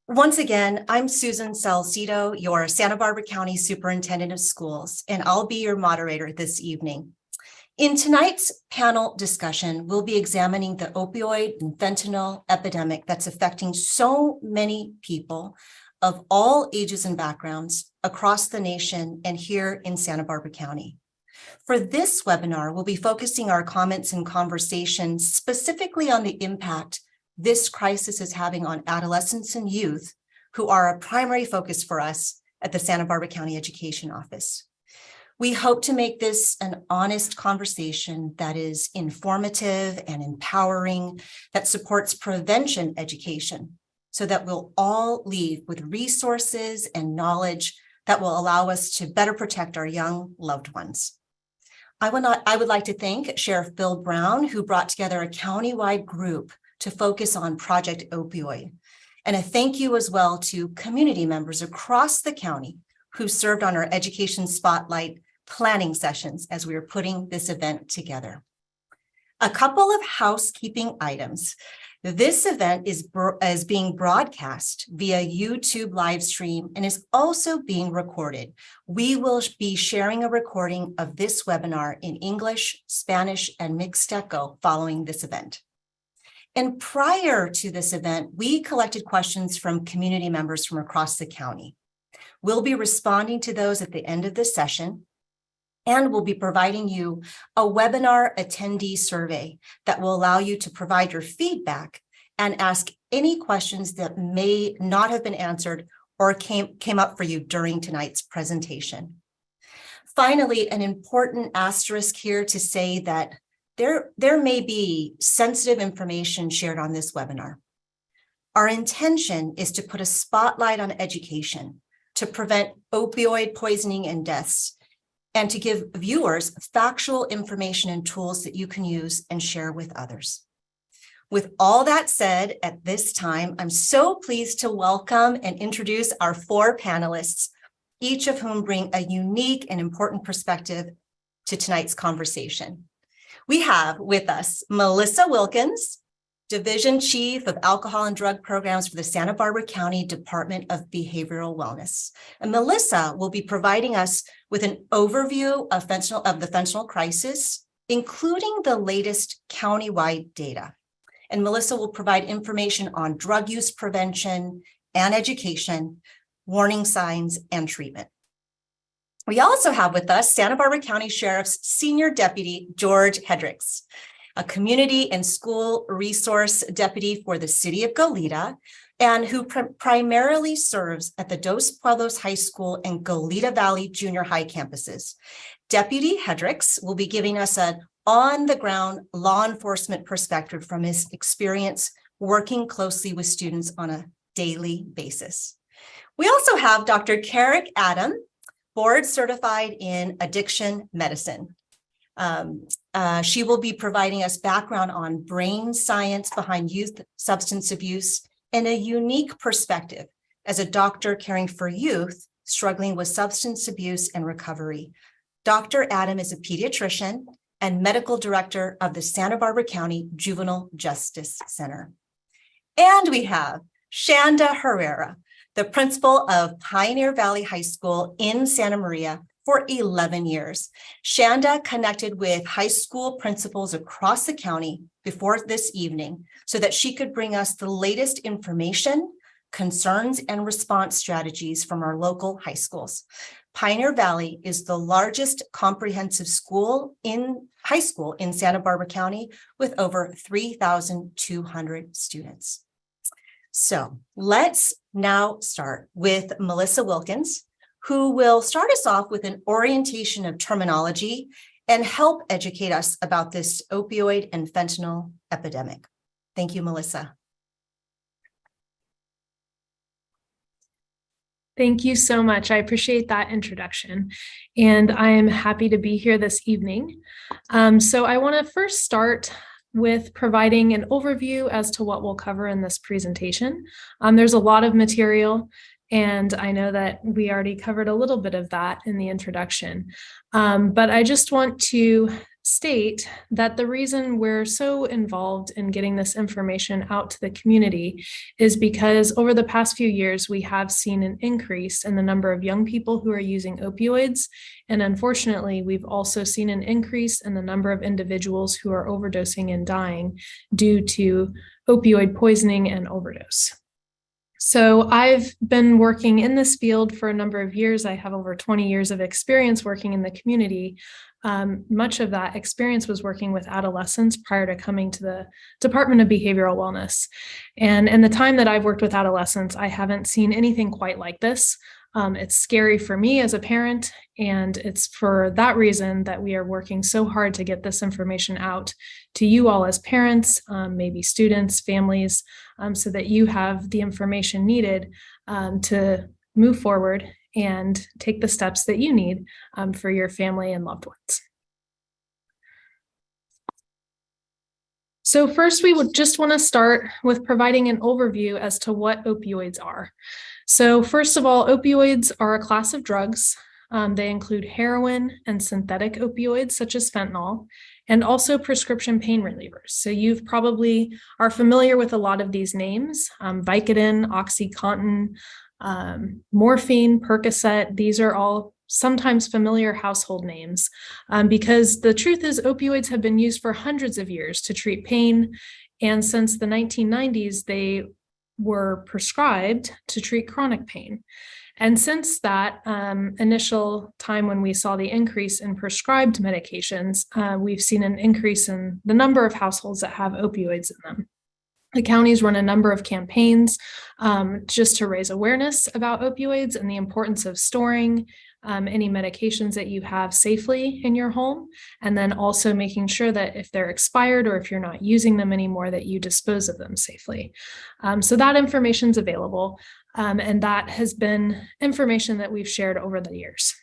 Once again, I'm Susan Salcido, your Santa Barbara County Superintendent of Schools, and I'll be your moderator this evening. In tonight's panel discussion, we'll be examining the opioid and fentanyl epidemic that's affecting so many people of all ages and backgrounds across the nation and here in Santa Barbara County. For this webinar, we'll be focusing our comments and conversations specifically on the impact this crisis is having on adolescents and youth, who are a primary focus for us at the Santa Barbara County Education Office. We hope to make this an honest conversation that is informative and empowering, that supports prevention education, so that we'll all leave with resources and knowledge that will allow us to better protect our young loved ones. I would like to thank Sheriff Bill Brown, who brought together a countywide group to focus on Project Opioid. And a thank you as well to community members across the county who served on our Education Spotlight planning sessions as we were putting this event together. A couple of housekeeping items. This event is being broadcast via YouTube Livestream and is also being recorded. We will be sharing a recording of this webinar in English, Spanish, and Mixteco following this event. And prior to this event, we collected questions from community members from across the county. We'll be responding to those at the end of this session, and we'll be providing you a webinar attendee survey that will allow you to provide your feedback and ask any questions that may not have been answered or came up for you during tonight's presentation. Finally, an important asterisk here to say that there may be sensitive information shared on this webinar. Our intention is to put a spotlight on education, to prevent opioid poisoning and deaths, and to give viewers factual information and tools that you can use and share with others. With all that said, at this time, I'm so pleased to welcome and introduce our four panelists, each of whom bring a unique and important perspective to tonight's conversation. We have with us Melissa Wilkins, Division Chief of Alcohol and Drug Programs for the Santa Barbara County Department of Behavioral Wellness. And Melissa will be providing us with an overview of the fentanyl crisis, including the latest countywide data. And Melissa will provide information on drug use prevention and education, warning signs, and treatment. We also have with us Santa Barbara County Sheriff's Senior Deputy, George Hedricks, a community and school resource deputy for the city of Goleta, and who primarily serves at the Dos Pueblos High School and Goleta Valley Junior High campuses. Deputy Hedricks will be giving us an on-the-ground law enforcement perspective from his experience working closely with students on a daily basis. We also have Dr. Carrick Adam, board certified in addiction medicine. She will be providing us background on brain science behind youth substance abuse and a unique perspective as a doctor caring for youth struggling with substance abuse and recovery. Dr. Adam is a pediatrician and medical director of the Santa Barbara County Juvenile Justice Center. And we have Shanda Herrera, the principal of Pioneer Valley High School in Santa Maria for 11 years. Shanda connected with high school principals across the county before this evening so that she could bring us the latest information, concerns, and response strategies from our local high schools. Pioneer Valley is the largest comprehensive high school in Santa Barbara County with over 3,200 students. So let's now start with Melissa Wilkins, who will start us off with an orientation of terminology and help educate us about this opioid and fentanyl epidemic. Thank you, Melissa. Thank you so much. I appreciate that introduction, and I'm happy to be here this evening. So I want to first start with providing an overview as to what we'll cover in this presentation. There's a lot of material, and I know that we already covered a little bit of that in the introduction, but I just want to state that the reason we're so involved in getting this information out to the community is because over the past few years, we have seen an increase in the number of young people who are using opioids. And unfortunately, we've also seen an increase in the number of individuals who are overdosing and dying due to opioid poisoning and overdose. So I've been working in this field for a number of years. I have over 20 years of experience working in the community. Much of that experience was working with adolescents prior to coming to the Department of Behavioral Wellness. And in the time that I've worked with adolescents, I haven't seen anything quite like this. It's scary for me as a parent, and it's for that reason that we are working so hard to get this information out to you all as parents, maybe students, families, so that you have the information needed to move forward and take the steps that you need for your family and loved ones. So first, we would just want to start with providing an overview as to what opioids are. So first of all, opioids are a class of drugs. They include heroin and synthetic opioids such as fentanyl, and also prescription pain relievers. So you've probably are familiar with a lot of these names: Vicodin, OxyContin, morphine, Percocet. These are all sometimes familiar household names because the truth is opioids have been used for hundreds of years to treat pain. And since the 1990s, they were prescribed to treat chronic pain. And since that initial time when we saw the increase in prescribed medications, we've seen an increase in the number of households that have opioids in them. The counties run a number of campaigns just to raise awareness about opioids and the importance of storing any medications that you have safely in your home, and then also making sure that if they're expired or if you're not using them anymore, that you dispose of them safely. So that information is available, and that has been information that we've shared over the years.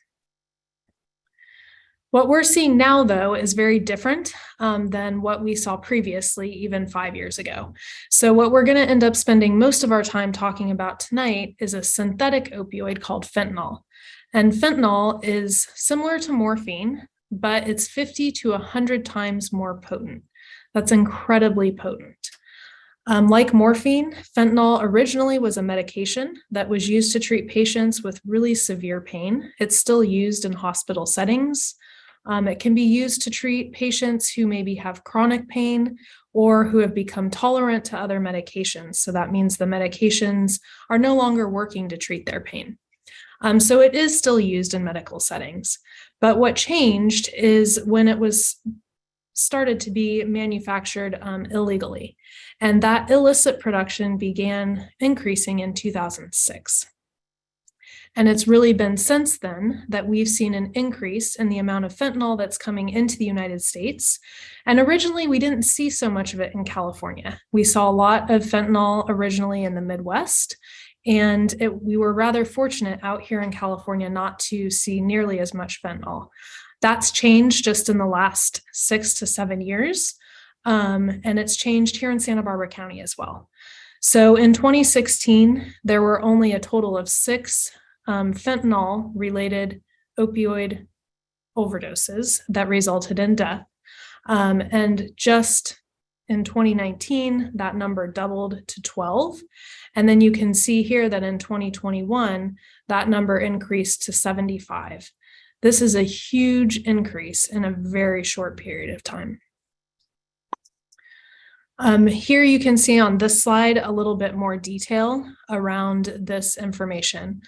What we're seeing now, though, is very different than what we saw previously, even 5 years ago. So what we're going to end up spending most of our time talking about tonight is a synthetic opioid called fentanyl. And fentanyl is similar to morphine, but it's 50 to 100 times more potent. That's incredibly potent. Like morphine, fentanyl originally was a medication that was used to treat patients with really severe pain. It's still used in hospital settings. It can be used to treat patients who maybe have chronic pain or who have become tolerant to other medications. So that means the medications are no longer working to treat their pain. So it is still used in medical settings. But what changed is when it was started to be manufactured illegally. And that illicit production began increasing in 2006. And it's really been since then that we've seen an increase in the amount of fentanyl that's coming into the United States. And originally, we didn't see so much of it in California. We saw a lot of fentanyl originally in the Midwest, and we were rather fortunate out here in California not to see nearly as much fentanyl. That's changed just in the last 6 to 7 years, and it's changed here in Santa Barbara County as well. So in 2016, there were only a total of 6 fentanyl-related opioid overdoses that resulted in death. And just in 2019, that number doubled to 12. And then you can see here that in 2021, that number increased to 75. This is a huge increase in a very short period of time. Here you can see on this slide a little bit more detail around this information.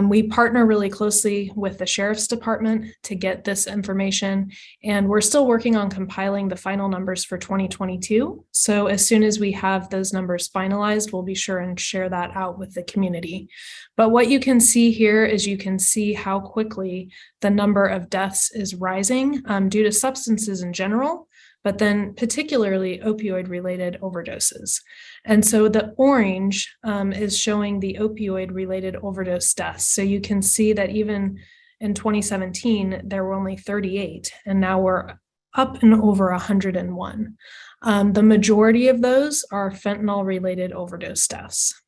We partner really closely with the Sheriff's Department to get this information, and we're still working on compiling the final numbers for 2022. So as soon as we have those numbers finalized, we'll be sure and share that out with the community. But what you can see here is you can see how quickly the number of deaths is rising due to substances in general, but then particularly opioid-related overdoses. And so the orange is showing the opioid-related overdose deaths. So you can see that even in 2017, there were only 38, and now we're up and over 101. The majority of those are fentanyl-related overdose deaths.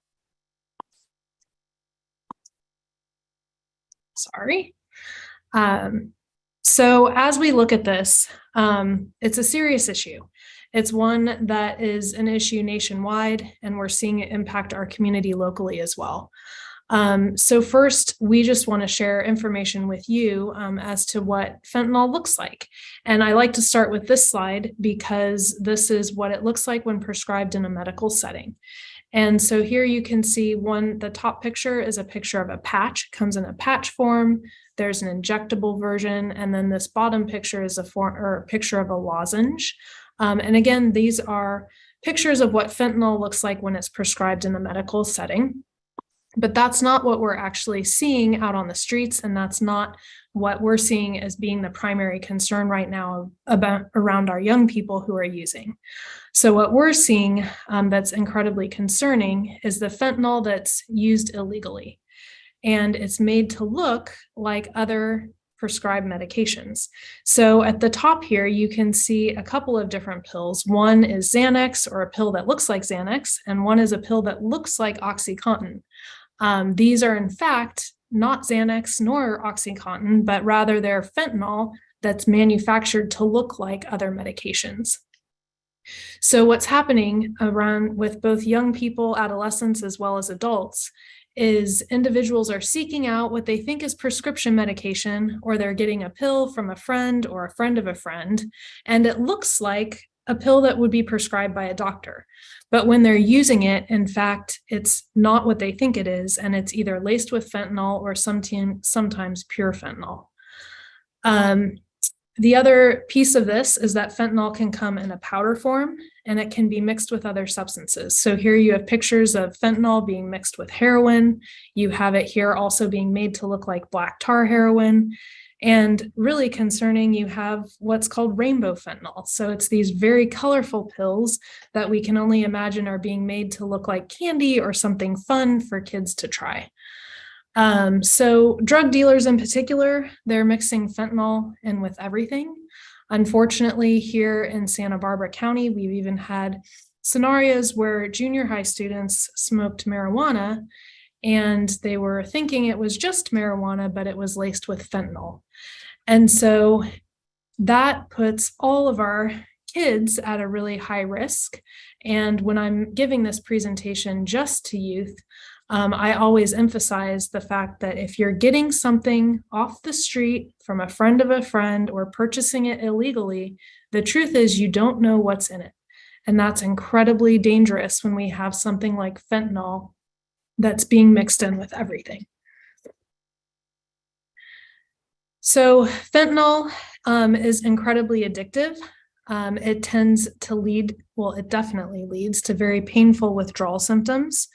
Sorry. So as we look at this, it's a serious issue. It's one that is an issue nationwide, and we're seeing it impact our community locally as well. So first, we just want to share information with you as to what fentanyl looks like. And I like to start with this slide because this is what it looks like when prescribed in a medical setting. And so here you can see the top picture is a picture of a patch. It comes in a patch form. There's an injectable version. And then this bottom picture is a picture of a lozenge. And again, these are pictures of what fentanyl looks like when it's prescribed in a medical setting. But that's not what we're actually seeing out on the streets, and that's not what we're seeing as being the primary concern right now around our young people who are using. So what we're seeing that's incredibly concerning is the fentanyl that's used illegally, and it's made to look like other prescribed medications. So at the top here, you can see a couple of different pills. One is Xanax, or a pill that looks like Xanax, and one is a pill that looks like OxyContin. These are in fact not Xanax nor OxyContin, but rather they're fentanyl that's manufactured to look like other medications. So what's happening around with both young people, adolescents, as well as adults is individuals are seeking out what they think is prescription medication, or they're getting a pill from a friend or a friend of a friend, and it looks like a pill that would be prescribed by a doctor. But when they're using it, in fact, it's not what they think it is, and it's either laced with fentanyl or sometimes pure fentanyl. The other piece of this is that fentanyl can come in a powder form, and it can be mixed with other substances. So here you have pictures of fentanyl being mixed with heroin. You have it here also being made to look like black tar heroin. And really concerning, you have what's called rainbow fentanyl. So it's these very colorful pills that we can only imagine are being made to look like candy or something fun for kids to try. So drug dealers in particular, they're mixing fentanyl in with everything. Unfortunately, here in Santa Barbara County, we've even had scenarios where junior high students smoked marijuana, and they were thinking it was just marijuana, but it was laced with fentanyl. And so that puts all of our kids at a really high risk. And when I'm giving this presentation just to youth, I always emphasize the fact that if you're getting something off the street from a friend of a friend or purchasing it illegally, the truth is you don't know what's in it. And that's incredibly dangerous when we have something like fentanyl that's being mixed in with everything. So fentanyl is incredibly addictive. It tends to lead, well, it definitely leads to very painful withdrawal symptoms.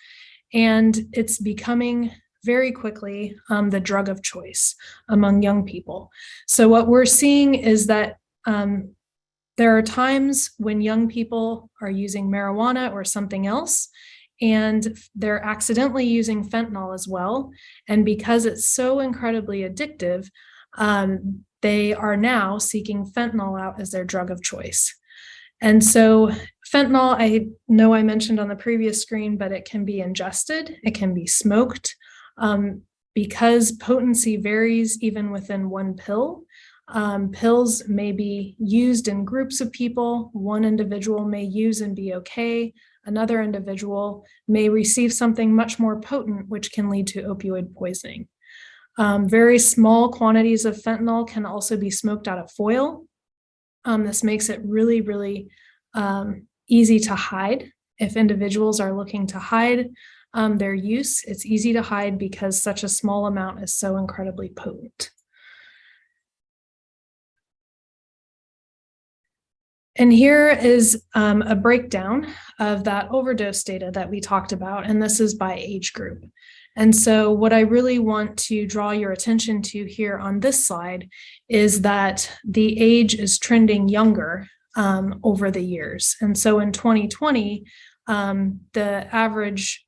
And it's becoming very quickly the drug of choice among young people. So what we're seeing is that there are times when young people are using marijuana or something else, and they're accidentally using fentanyl as well. And because it's so incredibly addictive, they are now seeking fentanyl out as their drug of choice. And so fentanyl, I know I mentioned on the previous screen, but it can be ingested, it can be smoked. Because potency varies even within one pill, pills may be used in groups of people. One individual may use and be okay. Another individual may receive something much more potent, which can lead to opioid poisoning. Very small quantities of fentanyl can also be smoked out of foil. This makes it really, really easy to hide. If individuals are looking to hide their use, it's easy to hide because such a small amount is so incredibly potent. And here is a breakdown of that overdose data that we talked about, and this is by age group. And so what I really want to draw your attention to here on this slide is that the age is trending younger over the years. And so in 2020, the average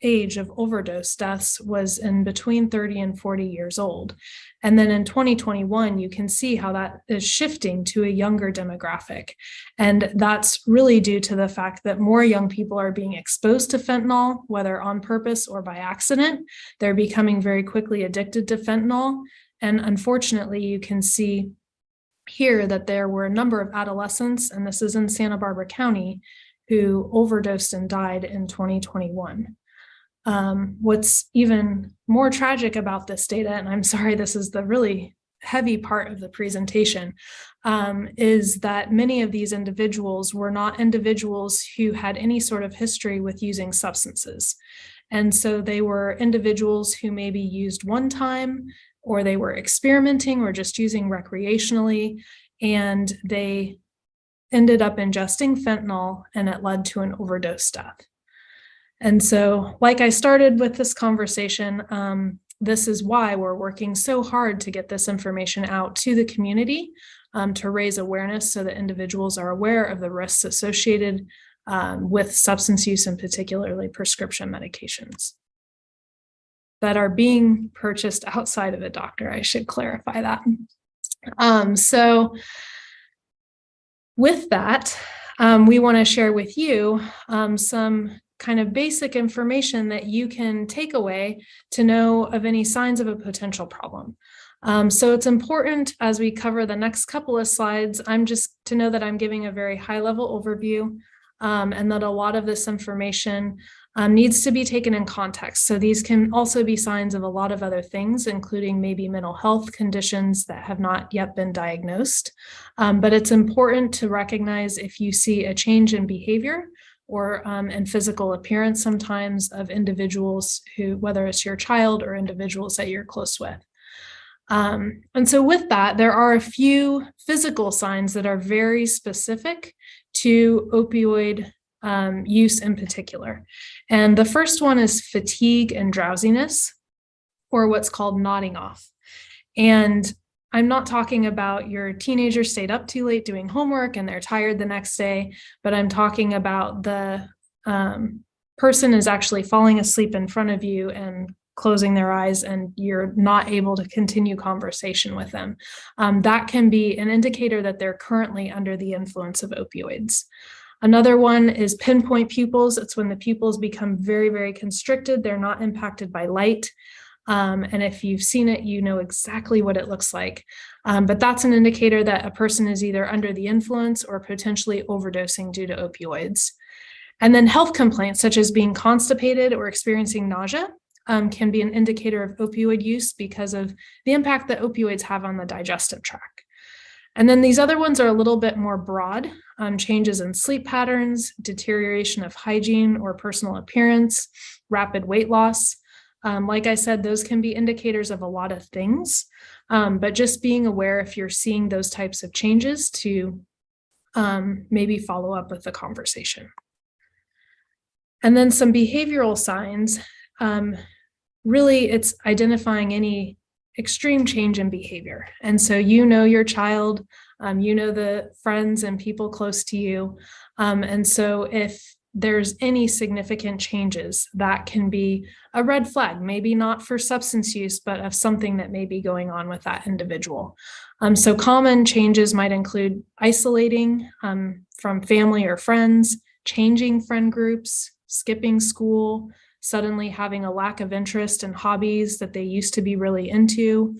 age of overdose deaths was in between 30 and 40 years old. And then in 2021, you can see how that is shifting to a younger demographic. And that's really due to the fact that more young people are being exposed to fentanyl, whether on purpose or by accident. They're becoming very quickly addicted to fentanyl. And unfortunately, you can see here that there were a number of adolescents, and this is in Santa Barbara County, who overdosed and died in 2021. What's even more tragic about this data, and I'm sorry, this is the really heavy part of the presentation, is that many of these individuals were not individuals who had any sort of history with using substances. And so they were individuals who maybe used one time, or they were experimenting or just using recreationally, and they ended up ingesting fentanyl, and it led to an overdose death. And so, like I started with this conversation, this is why we're working so hard to get this information out to the community, to raise awareness so that individuals are aware of the risks associated with substance use, and particularly prescription medications that are being purchased outside of a doctor. I should clarify that. So with that, we want to share with you some kind of basic information that you can take away to know of any signs of a potential problem. So it's important as we cover the next couple of slides, I'm just to know that I'm giving a very high level overview, and that a lot of this information needs to be taken in context. So these can also be signs of a lot of other things, including maybe mental health conditions that have not yet been diagnosed. But it's important to recognize if you see a change in behavior or in physical appearance sometimes of individuals who, whether it's your child or individuals that you're close with. And so with that, there are a few physical signs that are very specific to opioid use in particular. And the first one is fatigue and drowsiness, or what's called nodding off. And I'm not talking about your teenager stayed up too late doing homework and they're tired the next day, but I'm talking about the person is actually falling asleep in front of you and closing their eyes, and you're not able to continue conversation with them. That can be an indicator that they're currently under the influence of opioids. Another one is pinpoint pupils. It's when the pupils become very, very constricted. They're not impacted by light. And if you've seen it, you know exactly what it looks like. But that's an indicator that a person is either under the influence or potentially overdosing due to opioids. And then health complaints, such as being constipated or experiencing nausea, can be an indicator of opioid use because of the impact that opioids have on the digestive tract. And then these other ones are a little bit more broad, changes in sleep patterns, deterioration of hygiene or personal appearance, rapid weight loss. Like I said, those can be indicators of a lot of things, but just being aware if you're seeing those types of changes to maybe follow up with the conversation. And then some behavioral signs, really it's identifying any extreme change in behavior. And so you know your child, you know the friends and people close to you. And so if there's any significant changes, that can be a red flag, maybe not for substance use, but of something that may be going on with that individual. So common changes might include isolating from family or friends, changing friend groups, skipping school, suddenly having a lack of interest in hobbies that they used to be really into,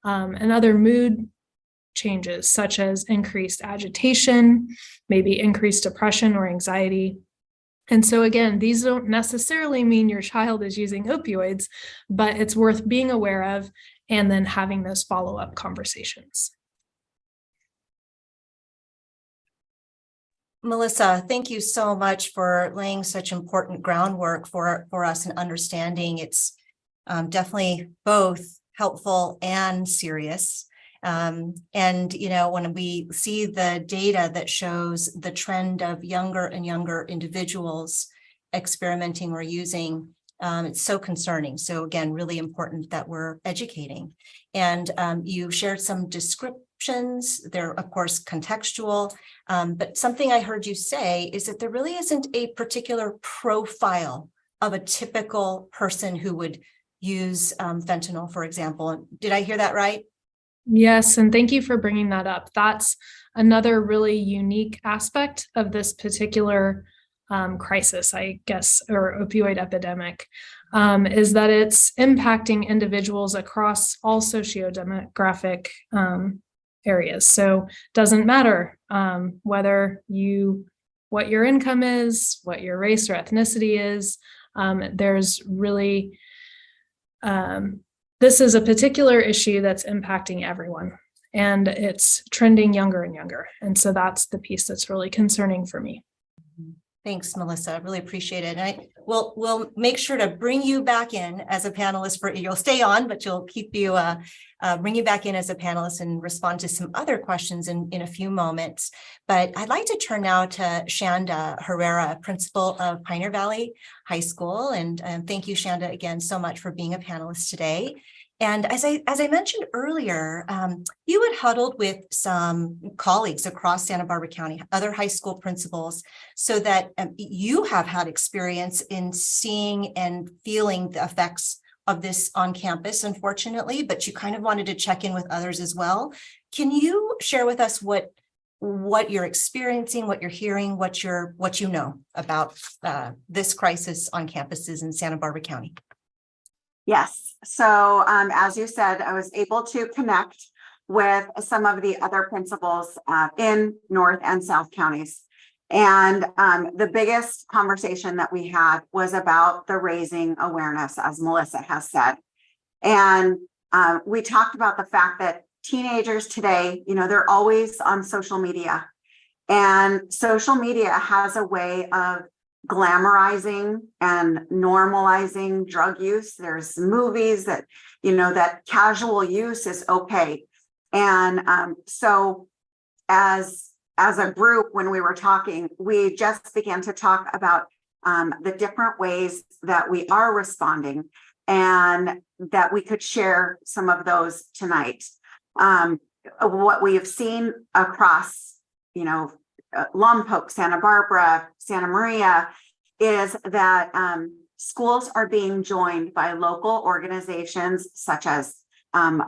and other mood changes such as increased agitation, maybe increased depression or anxiety. And so again, these don't necessarily mean your child is using opioids, but it's worth being aware of and then having those follow-up conversations. Melissa, thank you so much for laying such important groundwork for us in understanding. It's definitely both helpful and serious. And, you know, when we see the data that shows the trend of younger and younger individuals experimenting or using, it's so concerning. So again, really important that we're educating. And you shared some descriptions. They're, of course, contextual. But something I heard you say is that there really isn't a particular profile of a typical person who would use fentanyl, for example. Did I hear that right? Yes, and thank you for bringing that up. That's another really unique aspect of this particular crisis, I guess, or opioid epidemic, is that it's impacting individuals across all sociodemographic areas. So doesn't matter what your income is, what your race or ethnicity is. There's really, this is a particular issue that's impacting everyone, and it's trending younger and younger. And so that's the piece that's really concerning for me. Thanks, Melissa. I really appreciate it. And we'll make sure to bring you back in as a panelist. You'll stay on, but you'll bring you back in as a panelist and respond to some other questions in a few moments. But I'd like to turn now to Shanda Herrera, principal of Pioneer Valley High School. And thank you, Shanda, again, so much for being a panelist today. And as I mentioned earlier, you had huddled with some colleagues across Santa Barbara County, other high school principals, so that you have had experience in seeing and feeling the effects of this on campus, unfortunately, but you kind of wanted to check in with others as well. Can you share with us what you're experiencing, what you're hearing, what you know about this crisis on campuses in Santa Barbara County? Yes. So as you said, I was able to connect with some of the other principals in North and South counties. And the biggest conversation that we had was about the raising awareness, as Melissa has said. And we talked about the fact that teenagers today, they're always on social media. And social media has a way of glamorizing and normalizing drug use. There's movies that, that casual use is okay. And so as a group, when we were talking, we just began to talk about the different ways that we are responding, and that we could share some of those tonight. What we have seen across, Lompoc, Santa Barbara, Santa Maria, is that schools are being joined by local organizations such as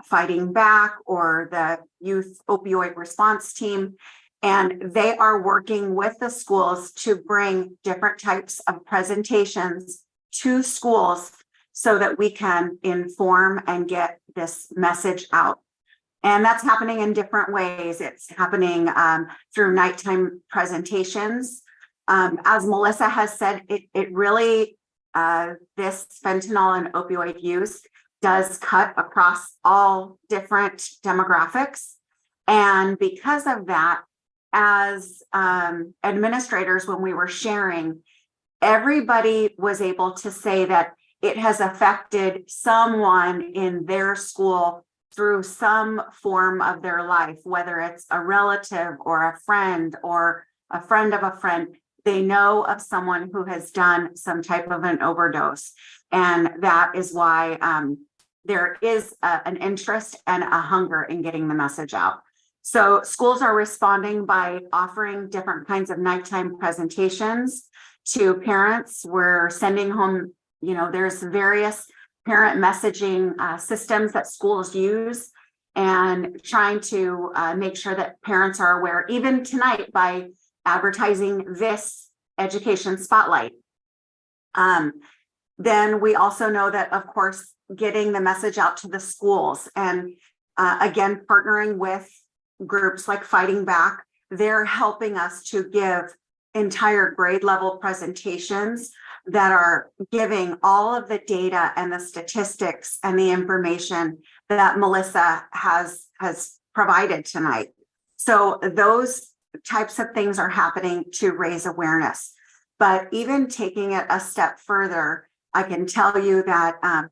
Fighting Back or the Youth Opioid Response Team, and they are working with the schools to bring different types of presentations to schools so that we can inform and get this message out. And that's happening in different ways. It's happening through nighttime presentations. As Melissa has said, it really, this fentanyl and opioid use does cut across all different demographics. And because of that, as administrators, when we were sharing, everybody was able to say that it has affected someone in their school through some form of their life, whether it's a relative or a friend of a friend. They know of someone who has done some type of an overdose. And that is why there is an interest and a hunger in getting the message out. So schools are responding by offering different kinds of nighttime presentations to parents. We're sending home, there's various parent messaging systems that schools use, and trying to make sure that parents are aware, even tonight, by advertising this Education Spotlight. Then we also know that, of course, getting the message out to the schools, and again, partnering with groups like Fighting Back, they're helping us to give entire grade level presentations that are giving all of the data and the statistics and the information that Melissa has provided tonight. So those types of things are happening to raise awareness. But even taking it a step further, I can tell you that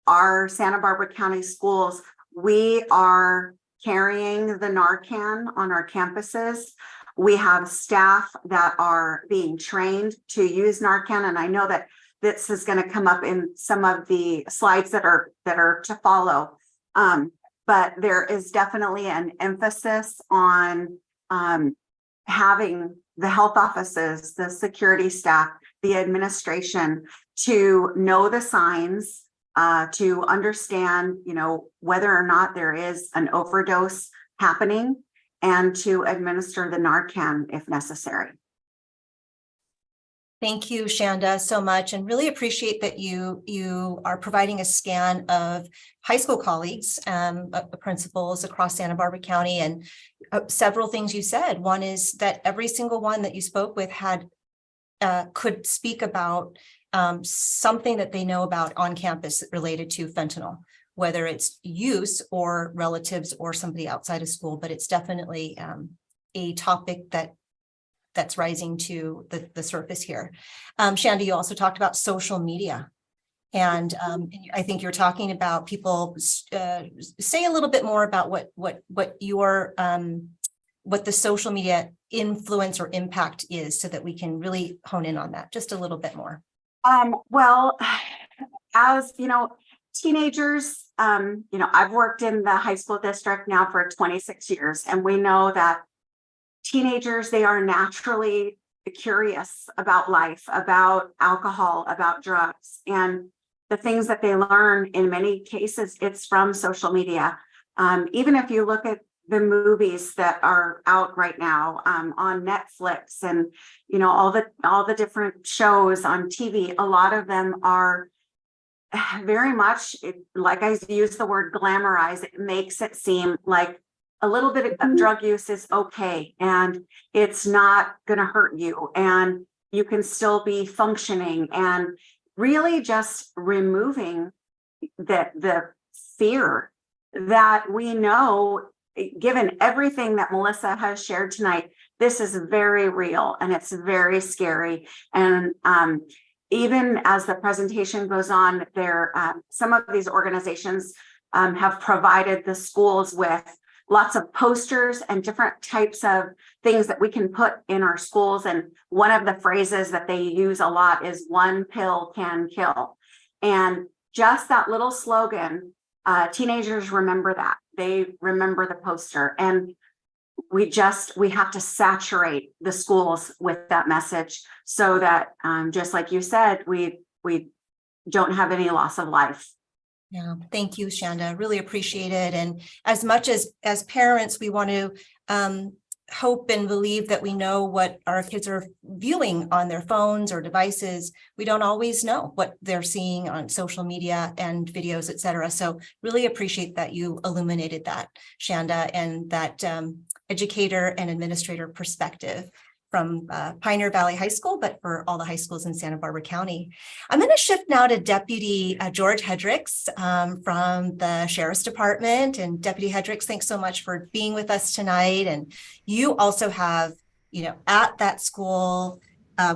our Santa Barbara County schools, we are carrying the Narcan on our campuses. We have staff that are being trained to use Narcan, and I know that this is going to come up in some of the slides that are to follow. But there is definitely an emphasis on having the health offices, the security staff, the administration to know the signs, to understand, whether or not there is an overdose happening, and to administer the Narcan if necessary. Thank you, Shanda, so much, and really appreciate that you are providing a scan of high school colleagues, principals across Santa Barbara County, and several things you said. One is that every single one that you spoke with had could speak about something that they know about on campus related to fentanyl, whether it's use or relatives or somebody outside of school, but it's definitely a topic that's rising to the surface here. Shanda, you also talked about social media. And I think you're talking about people say a little bit more about what the social media influence or impact is, so that we can really hone in on that just a little bit more. Well, as you know, teenagers, I've worked in the high school district now for 26 years, and we know that teenagers, they are naturally curious about life, about alcohol, about drugs, and the things that they learn, in many cases, it's from social media. Even if you look at the movies that are out right now on Netflix, and all the different shows on TV, a lot of them are very much, like I use the word glamorize. It makes it seem like a little bit of drug use is okay, and it's not going to hurt you, and you can still be functioning, and really just removing the fear that we know, given everything that Melissa has shared tonight, this is very real and it's very scary. And even as the presentation goes on, some of these organizations have provided the schools with lots of posters and different types of things that we can put in our schools. And one of the phrases that they use a lot is "one pill can kill." And just that little slogan, teenagers remember that. They remember the poster. And we have to saturate the schools with that message, so that just like you said, we don't have any loss of life. Yeah, thank you, Shanda. Really appreciate it. And as much as parents, we want to hope and believe that we know what our kids are viewing on their phones or devices. We don't always know what they're seeing on social media and videos, et cetera. So really appreciate that you illuminated that, Shanda, and that educator and administrator perspective from Pioneer Valley High School, but for all the high schools in Santa Barbara County. I'm going to shift now to Deputy George Hedricks from the Sheriff's Department. And Deputy Hedricks, thanks so much for being with us tonight. And you also have, at that school,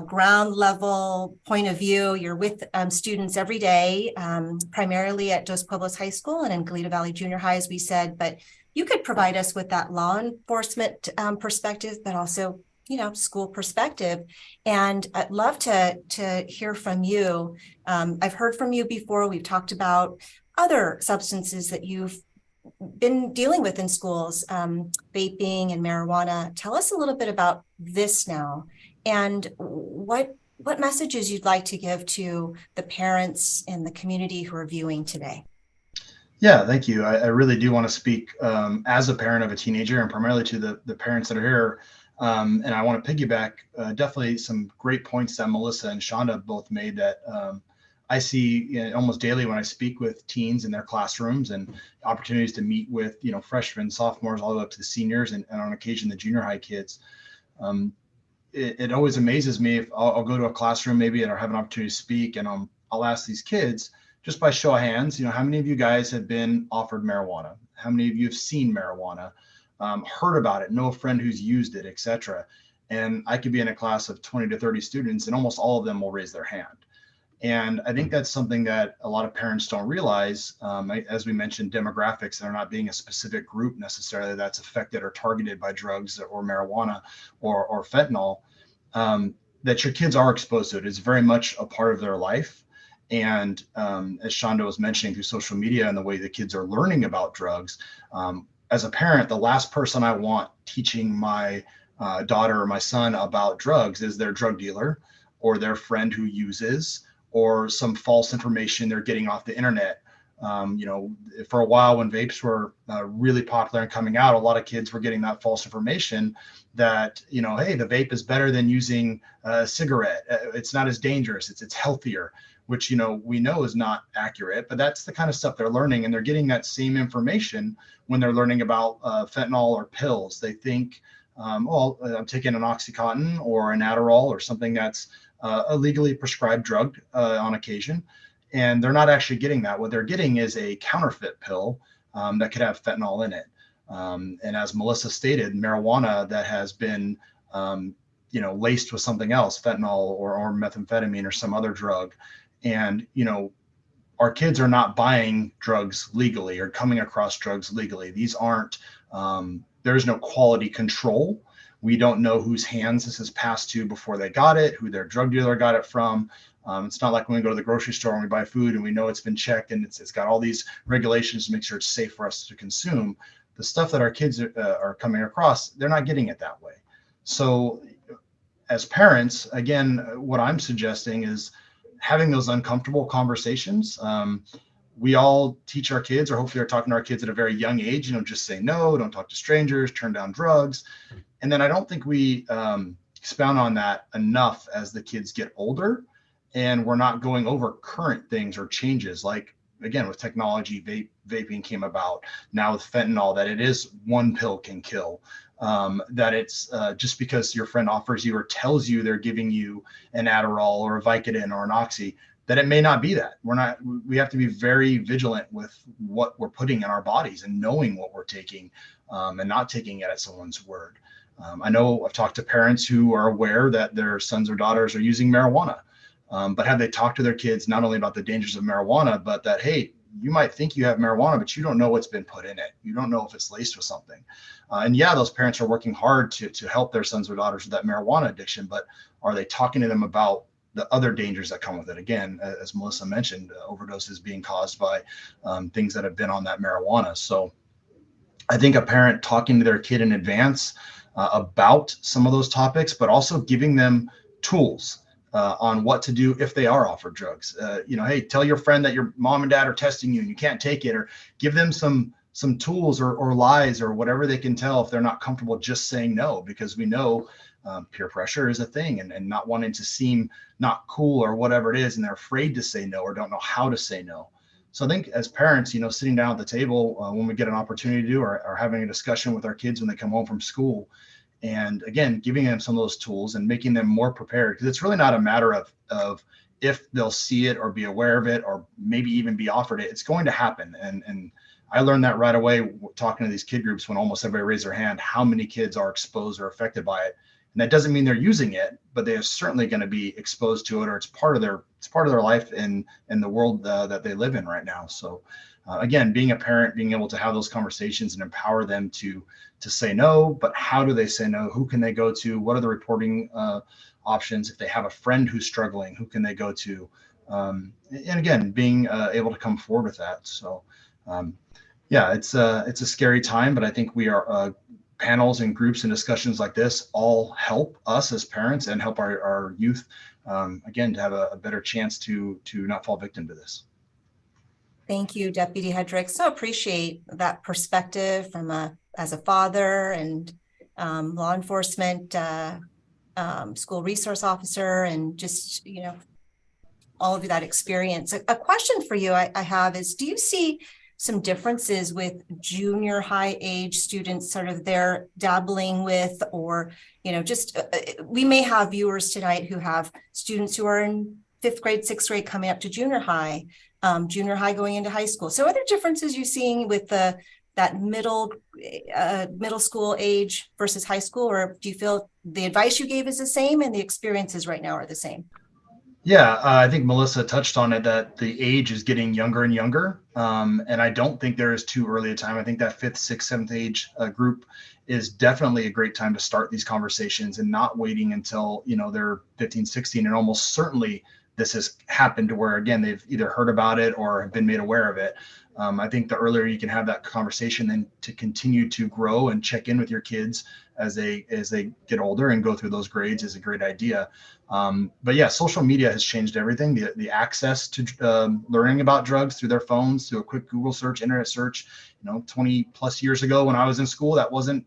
ground level point of view. You're with students every day, primarily at Dos Pueblos High School and in Goleta Valley Junior High, as we said, but you could provide us with that law enforcement perspective, but also school perspective. And I'd love to hear from you. I've heard from you before. We've talked about other substances that you've been dealing with in schools, vaping and marijuana. Tell us a little bit about this now, and what messages you'd like to give to the parents and the community who are viewing today. Yeah, thank you. I really do want to speak as a parent of a teenager, and primarily to the parents that are here. And I want to piggyback definitely some great points that Melissa and Shanda both made that I see almost daily when I speak with teens in their classrooms, and opportunities to meet with freshmen, sophomores, all the way up to the seniors, and on occasion the junior high kids. It always amazes me if I'll go to a classroom maybe and have an opportunity to speak, and I'll ask these kids, just by show of hands, how many of you guys have been offered marijuana? How many of you have seen marijuana? Heard about it, know a friend who's used it, etc. And I could be in a class of 20 to 30 students, and almost all of them will raise their hand. And I think that's something that a lot of parents don't realize. As we mentioned, demographics, they're not being a specific group necessarily that's affected or targeted by drugs or marijuana or fentanyl, that your kids are exposed to it. It's very much a part of their life. And as Shanda was mentioning, through social media and the way the kids are learning about drugs, as a parent, the last person I want teaching my daughter or my son about drugs is their drug dealer or their friend who uses, or some false information they're getting off the internet, For a while when vapes were really popular and coming out, a lot of kids were getting that false information that, hey, the vape is better than using a cigarette. It's not as dangerous. It's healthier, which, we know is not accurate, but that's the kind of stuff they're learning. And they're getting that same information when they're learning about fentanyl or pills. They think, I'm taking an Oxycontin or an Adderall or something that's a legally prescribed drug on occasion. And they're not actually getting that. What they're getting is a counterfeit pill that could have fentanyl in it. And as Melissa stated, marijuana that has been, laced with something else, fentanyl or methamphetamine or some other drug. And, our kids are not buying drugs legally or coming across drugs legally. These aren't, there's no quality control. We don't know whose hands this has passed to before they got it, who their drug dealer got it from. It's not like when we go to the grocery store and we buy food and we know it's been checked and it's got all these regulations to make sure it's safe for us to consume. The stuff that our kids are coming across, they're not getting it that way. So as parents, again, what I'm suggesting is having those uncomfortable conversations. We all teach our kids, or hopefully are talking to our kids at a very young age, just say no, don't talk to strangers, turn down drugs. And then I don't think we expound on that enough as the kids get older. And we're not going over current things or changes, like, again, with technology, vaping came about. Now with fentanyl, that it is one pill can kill, that it's just because your friend offers you or tells you they're giving you an Adderall or a Vicodin or an Oxy, that it may not be that. We have to be very vigilant with what we're putting in our bodies and knowing what we're taking and not taking it at someone's word. I know I've talked to parents who are aware that their sons or daughters are using marijuana. But have they talked to their kids not only about the dangers of marijuana, but that, hey, you might think you have marijuana, but you don't know what's been put in it. You don't know if it's laced with something. And yeah, those parents are working hard to help their sons or daughters with that marijuana addiction, but are they talking to them about the other dangers that come with it? Again, as Melissa mentioned, overdoses being caused by things that have been on that marijuana. So I think a parent talking to their kid in advance about some of those topics, but also giving them tools on what to do if they are offered drugs. Hey, tell your friend that your mom and dad are testing you and you can't take it, or give them some tools or lies or whatever they can tell if they're not comfortable just saying no, because we know peer pressure is a thing, and not wanting to seem not cool or whatever it is, and they're afraid to say no or don't know how to say no. So I think as parents, sitting down at the table when we get an opportunity to do, or having a discussion with our kids when they come home from school, and again, giving them some of those tools and making them more prepared, because it's really not a matter of if they'll see it or be aware of it or maybe even be offered it. It's going to happen. And I learned that right away talking to these kid groups when almost everybody raised their hand, how many kids are exposed or affected by it. And that doesn't mean they're using it, but they are certainly going to be exposed to it, or it's part of their life in the world that they live in right now. So again, being a parent, being able to have those conversations and empower them to say no, but how do they say no? Who can they go to? What are the reporting options? If they have a friend who's struggling, who can they go to? And again, being able to come forward with that. So it's a scary time, but I think we are panels and groups and discussions like this all help us as parents and help our youth, again, to have a better chance to not fall victim to this. Thank you, Deputy Hedrick. So appreciate that perspective from as a father and law enforcement, school resource officer, and just, all of that experience. A question for you I have is, do you see some differences with junior high age students, sort of they're dabbling with, or, we may have viewers tonight who have students who are in 5th grade, 6th grade coming up to junior high going into high school. So are there differences you're seeing with that middle school age versus high school, or do you feel the advice you gave is the same and the experiences right now are the same? Yeah, I think Melissa touched on it, that the age is getting younger and younger. And I don't think there is too early a time. I think that 5th, 6th, 7th age group is definitely a great time to start these conversations, and not waiting until, they're 15, 16. And almost certainly this has happened to where, again, they've either heard about it or have been made aware of it. I think the earlier you can have that conversation, then to continue to grow and check in with your kids as they get older and go through those grades is a great idea. But yeah, social media has changed everything. The access to learning about drugs through their phones, through a quick Google search, internet search. 20 plus years ago when I was in school, that wasn't,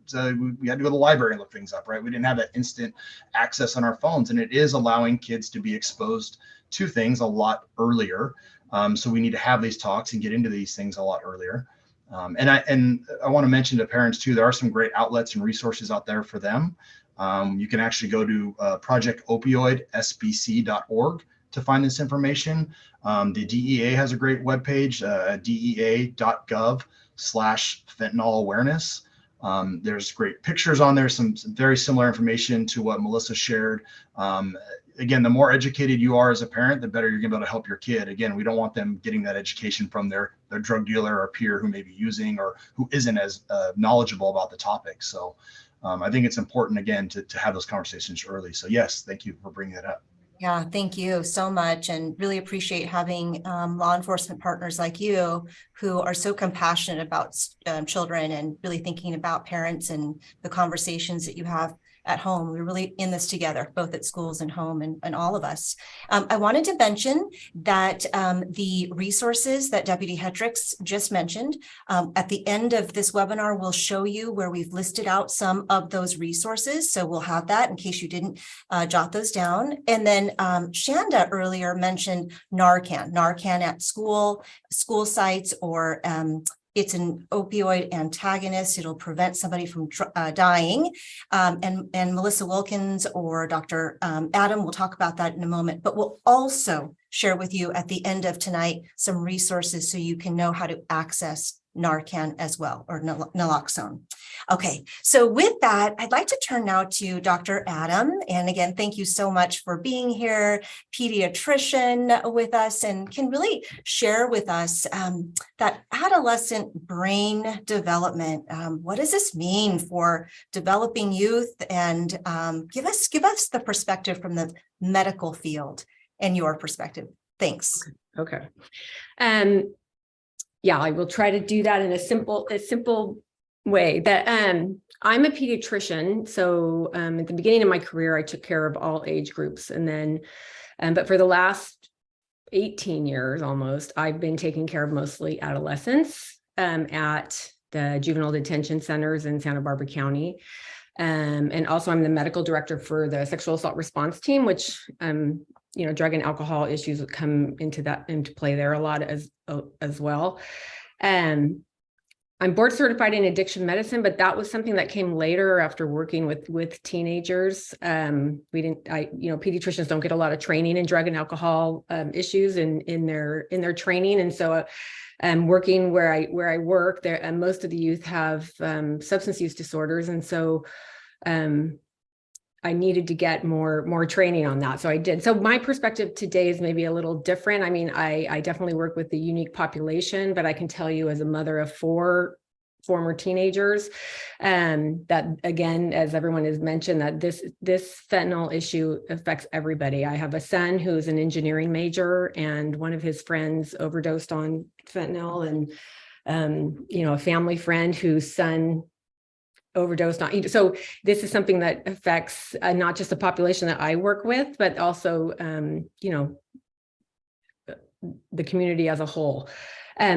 we had to go to the library and look things up, right? We didn't have that instant access on our phones, and it is allowing kids to be exposed to things a lot earlier. So we need to have these talks and get into these things a lot earlier. And I want to mention to parents too, there are some great outlets and resources out there for them. You can actually go to Project Opioid, SBC.org to find this information. The DEA has a great webpage, dea.gov/fentanyl awareness. There's great pictures on there, some very similar information to what Melissa shared. Again, the more educated you are as a parent, the better you're gonna be able to help your kid. Again, we don't want them getting that education from their drug dealer or peer who may be using or who isn't as knowledgeable about the topic. So I think it's important, again, to have those conversations early. So yes, thank you for bringing that up. Yeah, thank you so much, and really appreciate having law enforcement partners like you who are so compassionate about children and really thinking about parents and the conversations that you have at home. We're really in this together, both at schools and home, and all of us. I wanted to mention that the resources that Deputy Hendricks just mentioned, at the end of this webinar, we'll show you where we've listed out some of those resources. So we'll have that in case you didn't jot those down. And then Shanda earlier mentioned Narcan at school sites, or it's an opioid antagonist. It'll prevent somebody from dying. And Melissa Wilkins or Dr. Adam will talk about that in a moment, but we'll also share with you at the end of tonight some resources so you can know how to access Narcan as well, or naloxone. Okay, so with that, I'd like to turn now to Dr. Adam. And again, thank you so much for being here, pediatrician with us, and can really share with us that adolescent brain development. What does this mean for developing youth? And give us the perspective from the medical field and your perspective. Thanks. Okay. Yeah, I will try to do that in a simple way. That I'm a pediatrician, so at the beginning of my career, I took care of all age groups, and then, but for the last 18 years almost, I've been taking care of mostly adolescents at the juvenile detention centers in Santa Barbara County, and also I'm the medical director for the sexual assault response team, which drug and alcohol issues would come into play there a lot as well. I'm board certified in addiction medicine, but that was something that came later after working with teenagers. Pediatricians don't get a lot of training in drug and alcohol issues in their training, and so working where I work there, most of the youth have substance use disorders, and so I needed to get more training on that. So I did. So my perspective today is maybe a little different. I mean, I definitely work with the unique population, but I can tell you as a mother of 4 former teenagers, that again, as everyone has mentioned, that this fentanyl issue affects everybody. I have a son who's an engineering major, and one of his friends overdosed on fentanyl, and a family friend whose son overdosed on. So this is something that affects not just the population that I work with, but also the community as a whole.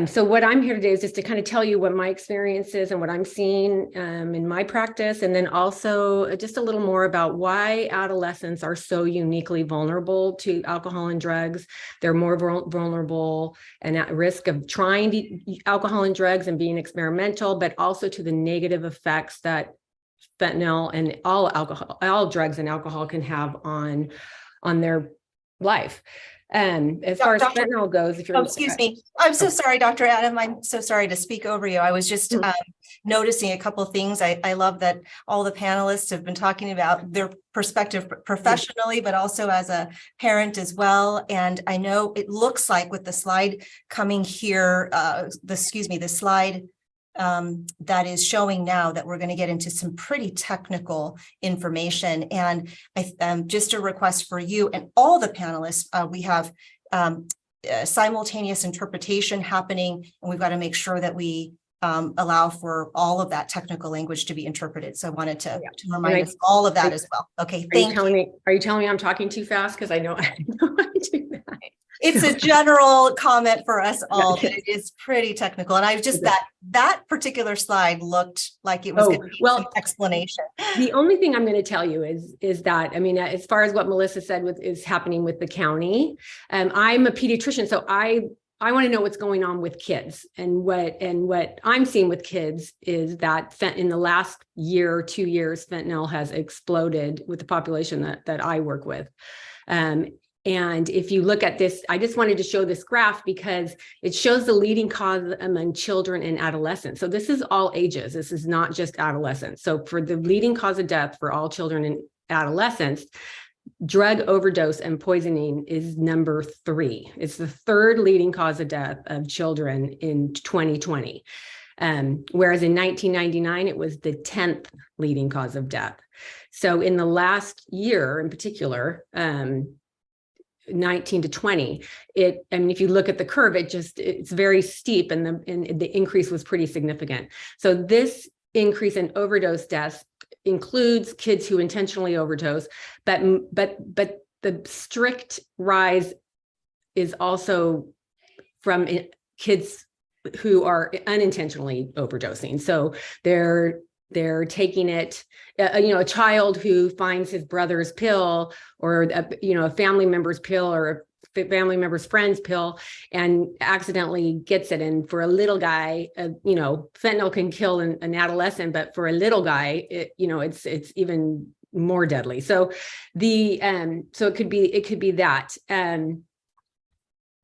So what I'm here today is just to kind of tell you what my experience is and what I'm seeing in my practice, and then also just a little more about why adolescents are so uniquely vulnerable to alcohol and drugs. They're more vulnerable and at risk of trying alcohol and drugs and being experimental, but also to the negative effects that fentanyl and all drugs and alcohol can have on their life. As far as fentanyl goes, if you're excuse me, I'm so sorry, Dr. Adam. I'm so sorry to speak over you. I was just noticing a couple of things. I love that all the panelists have been talking about their perspective professionally, but also as a parent as well. And I know it looks like with the slide coming here, the slide that is showing now that we're going to get into some pretty technical information. And just a request for you and all the panelists, we have simultaneous interpretation happening, and we've got to make sure that we allow for all of that technical language to be interpreted. So I wanted to remind us all of that as well. Okay, thank you. Are you telling me I'm talking too fast? Because I know I do that. It's a general comment for us all, but it is pretty technical. And I just, that particular slide looked like it was going to be some explanation. The only thing I'm going to tell you is that, I mean, as far as what Melissa said is happening with the county, I'm a pediatrician, so I want to know what's going on with kids, and what I'm seeing with kids is that in the last year or 2 years, fentanyl has exploded with the population that I work with. And if you look at this, I just wanted to show this graph because it shows the leading cause among children and adolescents. So this is all ages. This is not just adolescents. So for the leading cause of death for all children and adolescents, drug overdose and poisoning is number 3. It's the 3rd leading cause of death of children in 2020. Whereas in 1999, it was the 10th leading cause of death. So in the last year in particular, 19 to 20, I mean, if you look at the curve, it's very steep, and the increase was pretty significant. So this increase in overdose deaths includes kids who intentionally overdose, but the strict rise is also from kids who are unintentionally overdosing. So they're taking it, a child who finds his brother's pill or, a family member's pill or a family member's friend's pill and accidentally gets it. And for a little guy, fentanyl can kill an adolescent, but for a little guy, it's even more deadly. So so it could be that. And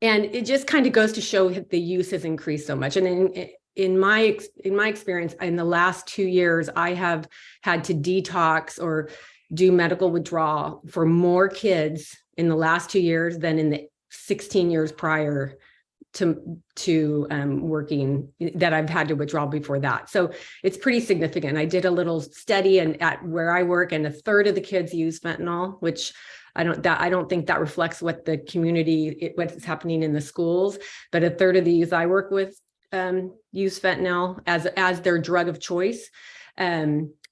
it just kind of goes to show the use has increased so much. And in my experience, in the last 2 years, I have had to detox or do medical withdrawal for more kids in the last 2 years than in the 16 years prior to working that I've had to withdraw before that. So it's pretty significant. I did a little study and at where I work, and 1/3 of the kids use fentanyl, which I don't think that reflects what the community, what's happening in the schools, but 1/3 of the youth I work with use fentanyl as their drug of choice.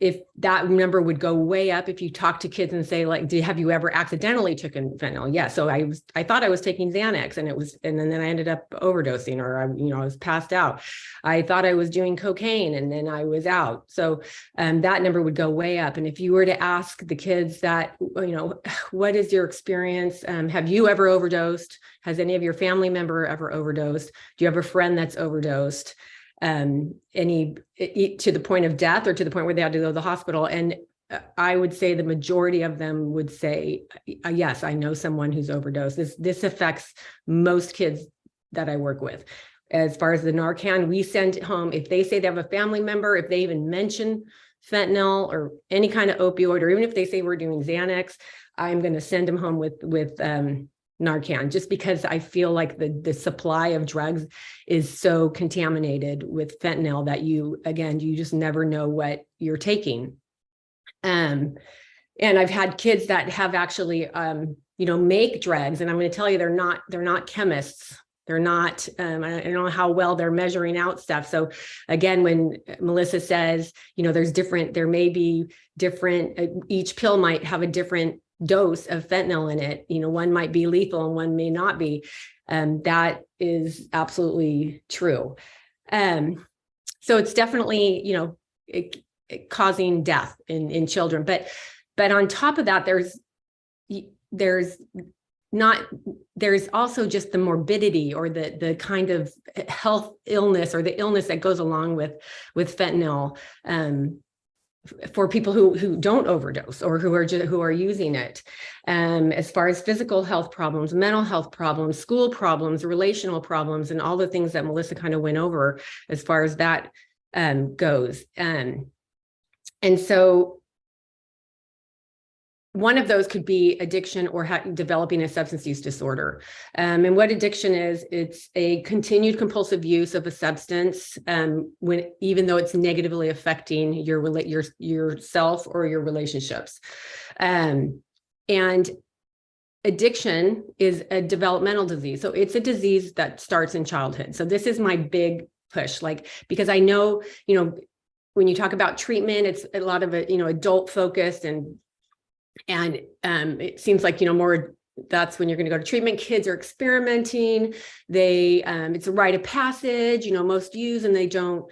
If that number would go way up, if you talk to kids and say, like, have you ever accidentally taken fentanyl? Yeah. So I thought I was taking Xanax and then I ended up overdosing, or I was passed out. I thought I was doing cocaine and then I was out. So that number would go way up. And if you were to ask the kids that, what is your experience? Have you ever overdosed? Has any of your family member ever overdosed? Do you have a friend that's overdosed? To the point of death or to the point where they had to go to the hospital. And I would say the majority of them would say, yes, I know someone who's overdosed. This affects most kids that I work with. As far as the Narcan, we send home, if they say they have a family member, if they even mention fentanyl or any kind of opioid, or even if they say we're doing Xanax, I'm going to send them home with Narcan, just because I feel like the supply of drugs is so contaminated with fentanyl that you just never know what you're taking. And I've had kids that have actually, make drugs, and I'm going to tell you, they're not chemists. They're not, I don't know how well they're measuring out stuff. So again, when Melissa says, there may be different, each pill might have a different dose of fentanyl in it. One might be lethal and one may not be. That is absolutely true. So it's definitely, causing death in children. But on top of that, there's also just the morbidity or the kind of health illness or the illness that goes along with fentanyl. For people who don't overdose or who are using it, as far as physical health problems, mental health problems, school problems, relational problems, and all the things that Melissa kind of went over as far as that goes. And so one of those could be addiction or developing a substance use disorder. And what addiction is, it's a continued compulsive use of a substance, even though it's negatively affecting yourself or your relationships. And addiction is a developmental disease. So it's a disease that starts in childhood. So this is my big push, like, because I know, when you talk about treatment, it's a lot of it, adult focused and it seems like, more, that's when you're going to go to treatment. Kids are experimenting. It's a rite of passage, most use, and they don't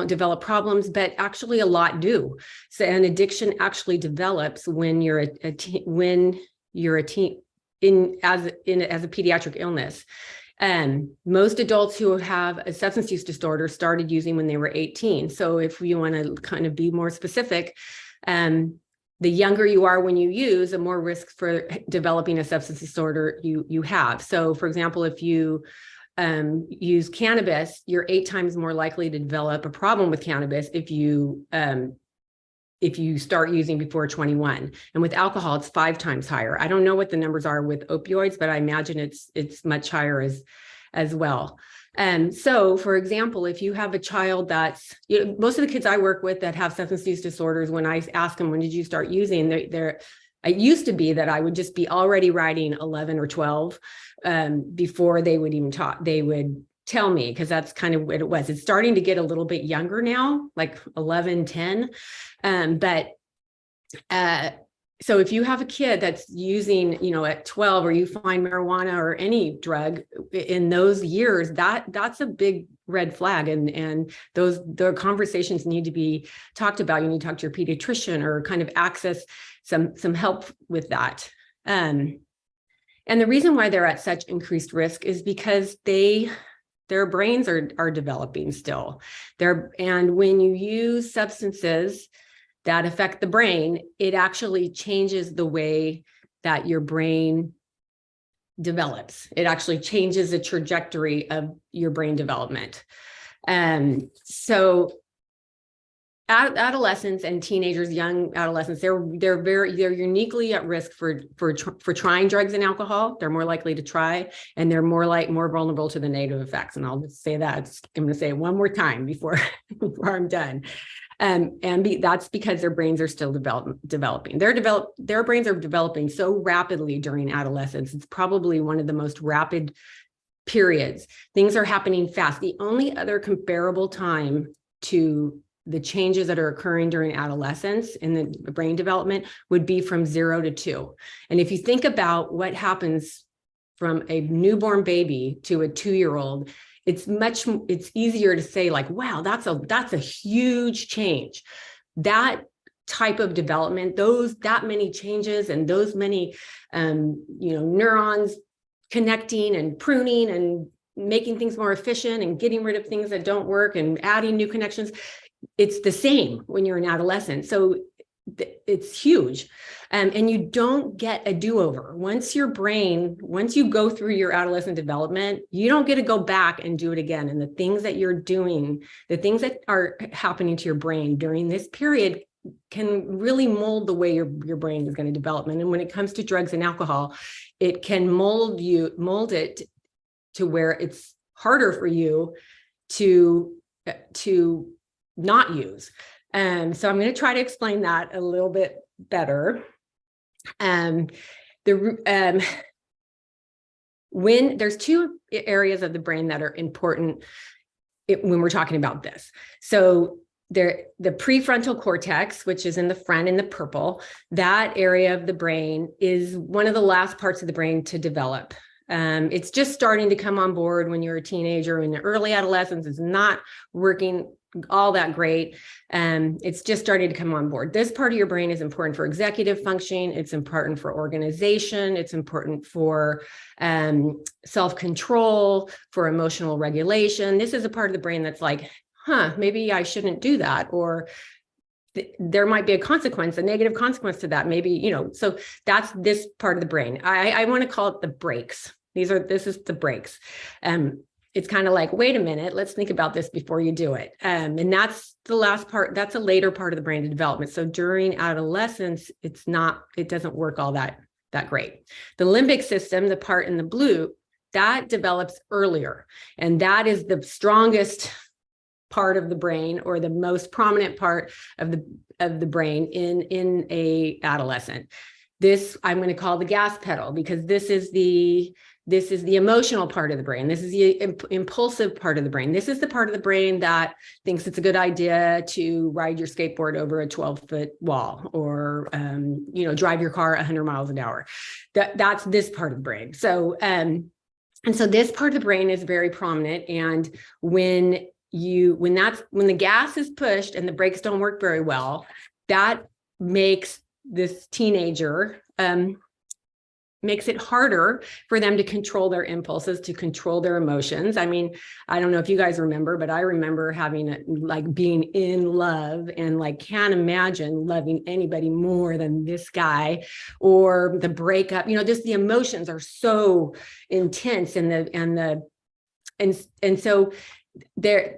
develop problems, but actually a lot do. So an addiction actually develops when you're a teen as a pediatric illness. Most adults who have a substance use disorder started using when they were 18. So if you want to kind of be more specific, the younger you are when you use, the more risk for developing a substance disorder you have. So for example, if you use cannabis, you're 8 times more likely to develop a problem with cannabis if you start using before 21. And with alcohol, it's 5 times higher. I don't know what the numbers are with opioids, but I imagine it's much higher as well. So for example, if you have a child that's, most of the kids I work with that have substance use disorders, when I ask them, when did you start using, it used to be that I would just be already writing 11 or 12 before they would even talk. They would tell me, because that's kind of what it was. It's starting to get a little bit younger now, like 11, 10. So if you have a kid that's using, at 12, or you find marijuana or any drug in those years, that's a big red flag. And the conversations need to be talked about. You need to talk to your pediatrician or kind of access some help with that. And the reason why they're at such increased risk is because their brains are developing still. And when you use substances that affect the brain, it actually changes the way that your brain develops. It actually changes the trajectory of your brain development. So adolescents and teenagers, young adolescents, they're uniquely at risk for trying drugs and alcohol. They're more likely to try, and they're more vulnerable to the negative effects. And I'll just say that. I'm going to say it one more time before I'm done. That's because their brains are still developing. Their brains are developing so rapidly during adolescence. It's probably one of the most rapid periods. Things are happening fast. The only other comparable time to the changes that are occurring during adolescence in the brain development would be from 0 to 2. And if you think about what happens from a newborn baby to a 2-year-old, it's easier to say, like, wow, that's a huge change. That type of development, that many changes and those many neurons connecting and pruning and making things more efficient and getting rid of things that don't work and adding new connections. It's the same when you're an adolescent. So it's huge. And you don't get a do-over. Once you go through your adolescent development, you don't get to go back and do it again. And the things that you're doing, the things that are happening to your brain during this period can really mold the way your brain is going to develop. And when it comes to drugs and alcohol, it can mold it to where it's harder for you to not use. So I'm going to try to explain that a little bit better. When there's 2 areas of the brain that are important when we're talking about this. So the prefrontal cortex, which is in the front in the purple, that area of the brain is one of the last parts of the brain to develop. It's just starting to come on board when you're a teenager. In the early adolescence, it's not working all that great. It's just starting to come on board. This part of your brain is important for executive functioning. It's important for organization. It's important for self-control, for emotional regulation. This is a part of the brain that's like, maybe I shouldn't do that. Or there might be a negative consequence to that. Maybe, so that's this part of the brain. I want to call it the brakes. This is the brakes. It's kind of like, wait a minute, let's think about this before you do it. And that's the last part. That's a later part of the brain development. So during adolescence, it doesn't work all that great. The limbic system, the part in the blue, that develops earlier. And that is the strongest part of the brain, or the most prominent part of the brain in a adolescent. This I'm going to call the gas pedal, because this is the emotional part of the brain. This is the impulsive part of the brain. This is the part of the brain that thinks it's a good idea to ride your skateboard over a 12-foot wall, or drive your car 100 miles an hour. That's this part of the brain. So and so this part of the brain is very prominent. And when the gas is pushed and the brakes don't work very well, that makes this teenager makes it harder for them to control their impulses, to control their emotions. I mean, I don't know if you guys remember, but I remember being in love and can't imagine loving anybody more than this guy, or the breakup, just the emotions are so intense, and so they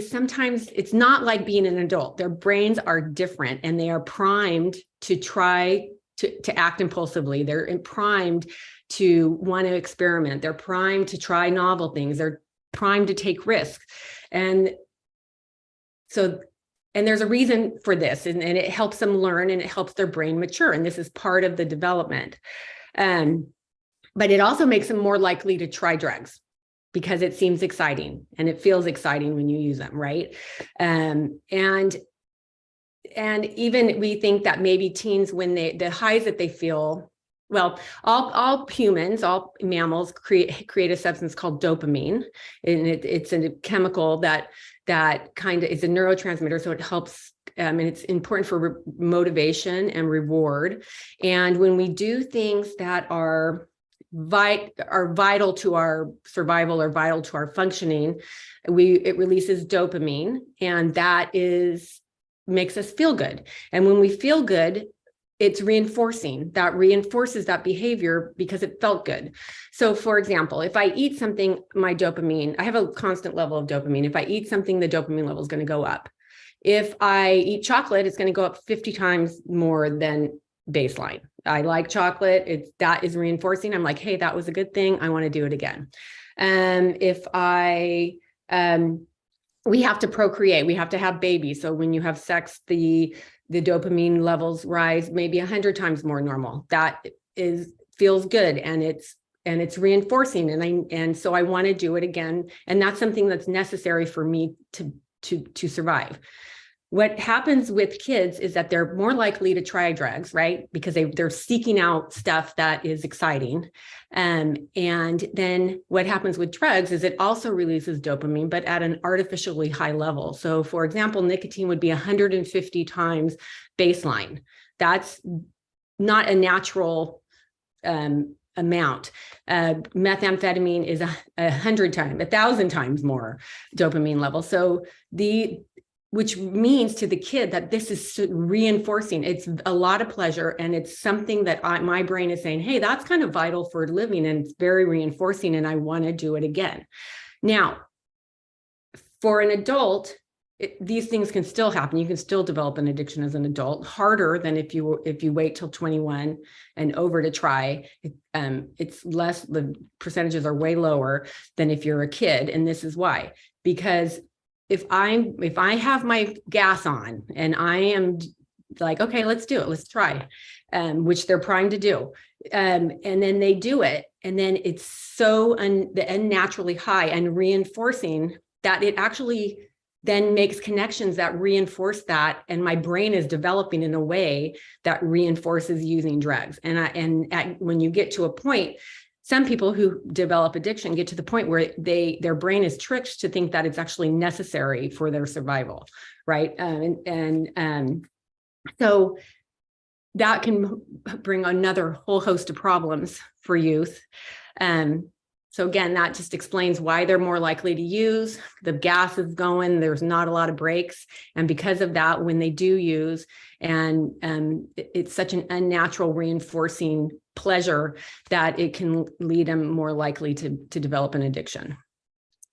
sometimes, it's not like being an adult. Their brains are different, and they are primed to try to act impulsively. They're primed to want to experiment. They're primed to try novel things. They're primed to take risks. And there's a reason for this, and it helps them learn, and it helps their brain mature. And this is part of the development. But it also makes them more likely to try drugs, because it seems exciting and it feels exciting when you use them, right? And even we think that maybe teens, when the highs that they feel, well, all humans, all mammals create a substance called dopamine, and it's a chemical that kind of is a neurotransmitter, so it helps. And it's important for motivation and reward. And when we do things that are vital to our survival or vital to our functioning, it releases dopamine, and that makes us feel good. And when we feel good, it's reinforces that behavior because it felt good. So for example, if I eat something, my dopamine, I have a constant level of dopamine. If I eat something, the dopamine level is going to go up. If I eat chocolate, it's going to go up 50 times more than baseline. I like chocolate. That is reinforcing. I'm like, hey, that was a good thing. I want to do it again. We have to procreate. We have to have babies. So when you have sex, the dopamine levels rise maybe 100 times more normal. That feels good, and it's reinforcing. And so I want to do it again. And that's something that's necessary for me to survive. What happens with kids is that they're more likely to try drugs, right? Because they're seeking out stuff that is exciting. And then what happens with drugs is it also releases dopamine, but at an artificially high level. So for example, nicotine would be 150 times baseline. That's not a natural amount. Methamphetamine is 1,000 times more dopamine level. So which means to the kid that this is reinforcing. It's a lot of pleasure, and it's something that my brain is saying, hey, that's kind of vital for living, and it's very reinforcing, and I want to do it again. Now, for an adult, these things can still happen. You can still develop an addiction as an adult, harder than if you wait till 21 and over to try. It's less, the percentages are way lower than if you're a kid, and this is why. Because if I have my gas on and I am like, okay, let's do it, let's try, which they're primed to do, and then they do it, and then it's so unnaturally high and reinforcing that it actually then makes connections that reinforce that, and my brain is developing in a way that reinforces using drugs. When you get to a point, some people who develop addiction get to the point where their brain is tricked to think that it's actually necessary for their survival, right? So that can bring another whole host of problems for youth. So again, that just explains why they're more likely to use. The gas is going, there's not a lot of breaks. And because of that, when they do use, and it's such an unnatural reinforcing pleasure that it can lead them more likely to develop an addiction.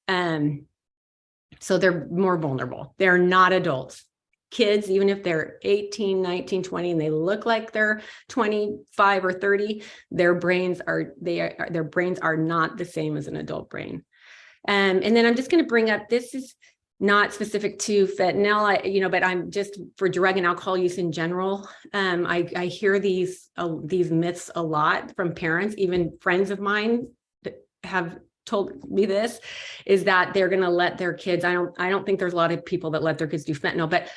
So they're more vulnerable. They're not adults. Kids, even if they're 18, 19, 20, and they look like they're 25 or 30, their brains are not the same as an adult brain. And then I'm just going to bring up, this is not specific to fentanyl, but I'm just for drug and alcohol use in general. I hear these myths a lot from parents, even friends of mine that have told me this, is that they're going to let their kids, I don't think there's a lot of people that let their kids do fentanyl, but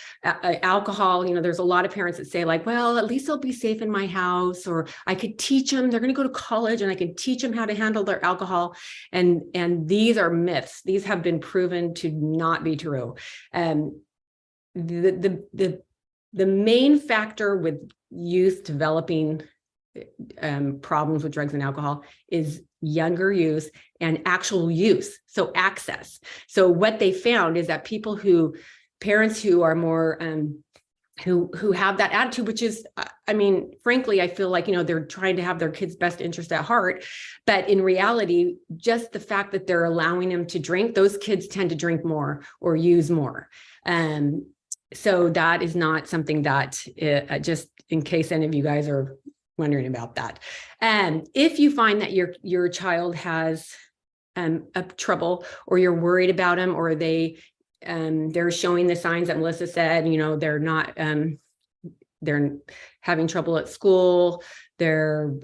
alcohol, there's a lot of parents that say like, well, at least they'll be safe in my house, or I could teach them, they're going to go to college and I can teach them how to handle their alcohol. And these are myths. These have been proven to not be true. The main factor with youth developing problems with drugs and alcohol is younger use and actual use, so access. So what they found is that parents who are more who have that attitude, which is, frankly, I feel like, they're trying to have their kids' best interest at heart, but in reality, just the fact that they're allowing them to drink, those kids tend to drink more or use more. So that is not something that, just in case any of you guys are wondering about that. If you find that your child has a trouble, or you're worried about them, or they're showing the signs that Melissa said, they're not, they're having trouble at school, they're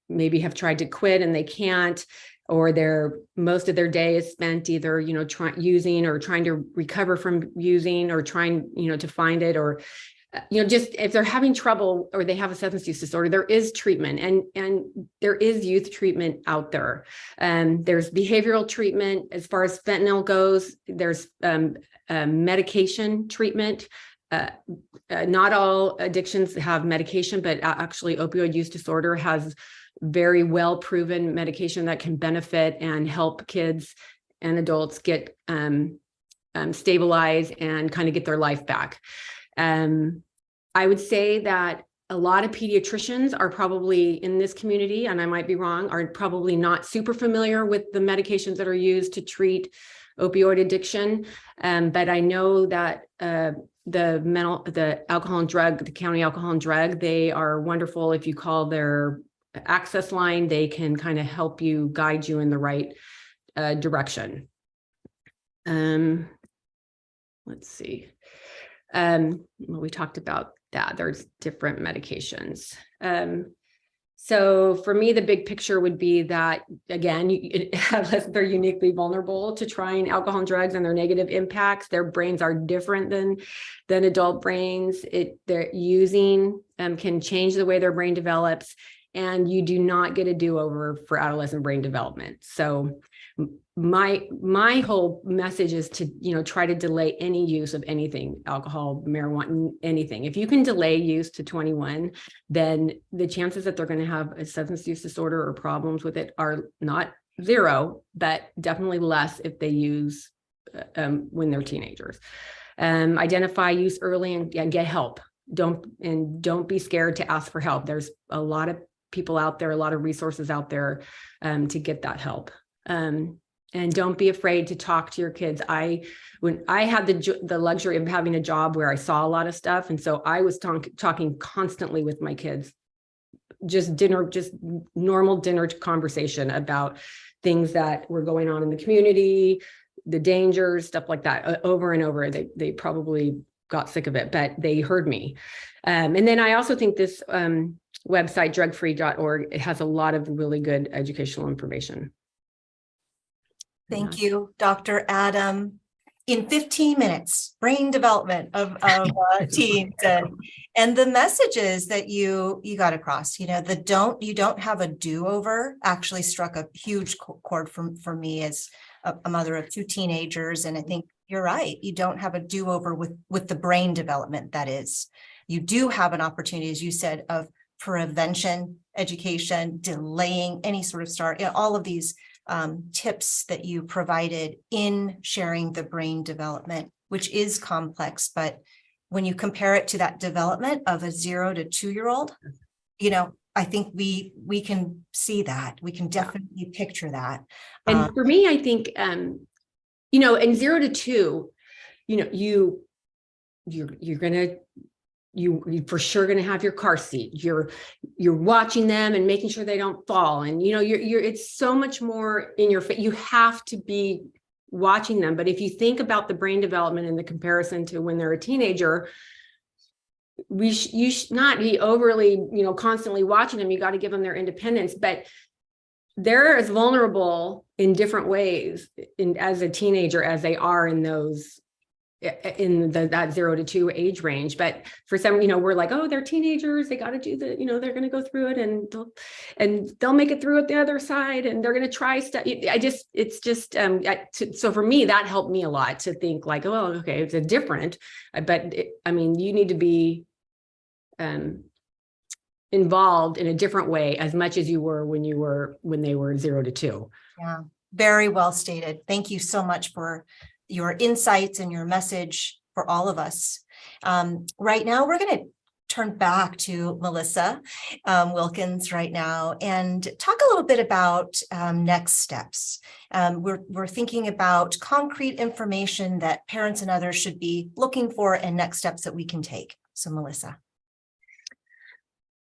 maybe have tried to quit and they can't, or most of their day is spent either, using or trying to recover from using, or trying, to find it, or just if they're having trouble or they have a substance use disorder, there is treatment, and there is youth treatment out there. There's behavioral treatment. As far as fentanyl goes, there's medication treatment. Not all addictions have medication, but actually opioid use disorder has very well proven medication that can benefit and help kids and adults get stabilized and kind of get their life back. I would say that a lot of pediatricians are probably in this community, and I might be wrong, are probably not super familiar with the medications that are used to treat opioid addiction. But I know that the alcohol and drug, the county alcohol and drug, they are wonderful. If you call their access line, they can kind of help you, guide you in the right direction. Let's see. Well, we talked about that. There's different medications. So for me, the big picture would be that, again, they're uniquely vulnerable to trying alcohol and drugs and their negative impacts. Their brains are different than adult brains. They're using can change the way their brain develops, and you do not get a do-over for adolescent brain development. So my whole message is to, try to delay any use of anything, alcohol, marijuana, anything. If you can delay use to 21, then the chances that they're going to have a substance use disorder or problems with it are not zero, but definitely less if they use when they're teenagers. Identify use early and get help. Don't be scared to ask for help. There's a lot of people out there, a lot of resources out there to get that help. And don't be afraid to talk to your kids. When I had the luxury of having a job where I saw a lot of stuff, and so I was talking constantly with my kids, just normal dinner conversation about things that were going on in the community, the dangers, stuff like that, over and over. They probably got sick of it, but they heard me. And then I also think this website, drugfree.org, it has a lot of really good educational information. Thank you, Dr. Adam. In 15 minutes, brain development of teens and the messages that you got across, you don't have a do-over actually struck a huge chord for me as a mother of two teenagers. And I think you're right. You don't have a do-over with the brain development. That is, you do have an opportunity, as you said, of prevention, education, delaying any sort of start, all of these tips that you provided in sharing the brain development, which is complex. But when you compare it to that development of a 0 to 2-year-old, I think we can see that. We can definitely picture that. And for me, I think, in 0 to 2, you're for sure going to have your car seat. You're watching them and making sure they don't fall. And, it's so much more in your face. You have to be watching them. But if you think about the brain development in the comparison to when they're a teenager, you should not be overly, constantly watching them. You got to give them their independence, but they're as vulnerable in different ways as a teenager as they are in that 0 to 2 age range. But for some, we're like, oh, they're teenagers, they got to do they're going to go through it and they'll make it through at the other side and they're going to try stuff. So for me, that helped me a lot to think like, oh, okay, it's a different, but you need to be involved in a different way as much as you were when they were 0 to 2. Yeah, very well stated. Thank you so much for your insights and your message for all of us. Right now, we're going to turn back to Melissa Wilkins right now and talk a little bit about next steps. We're thinking about concrete information that parents and others should be looking for and next steps that we can take. So Melissa.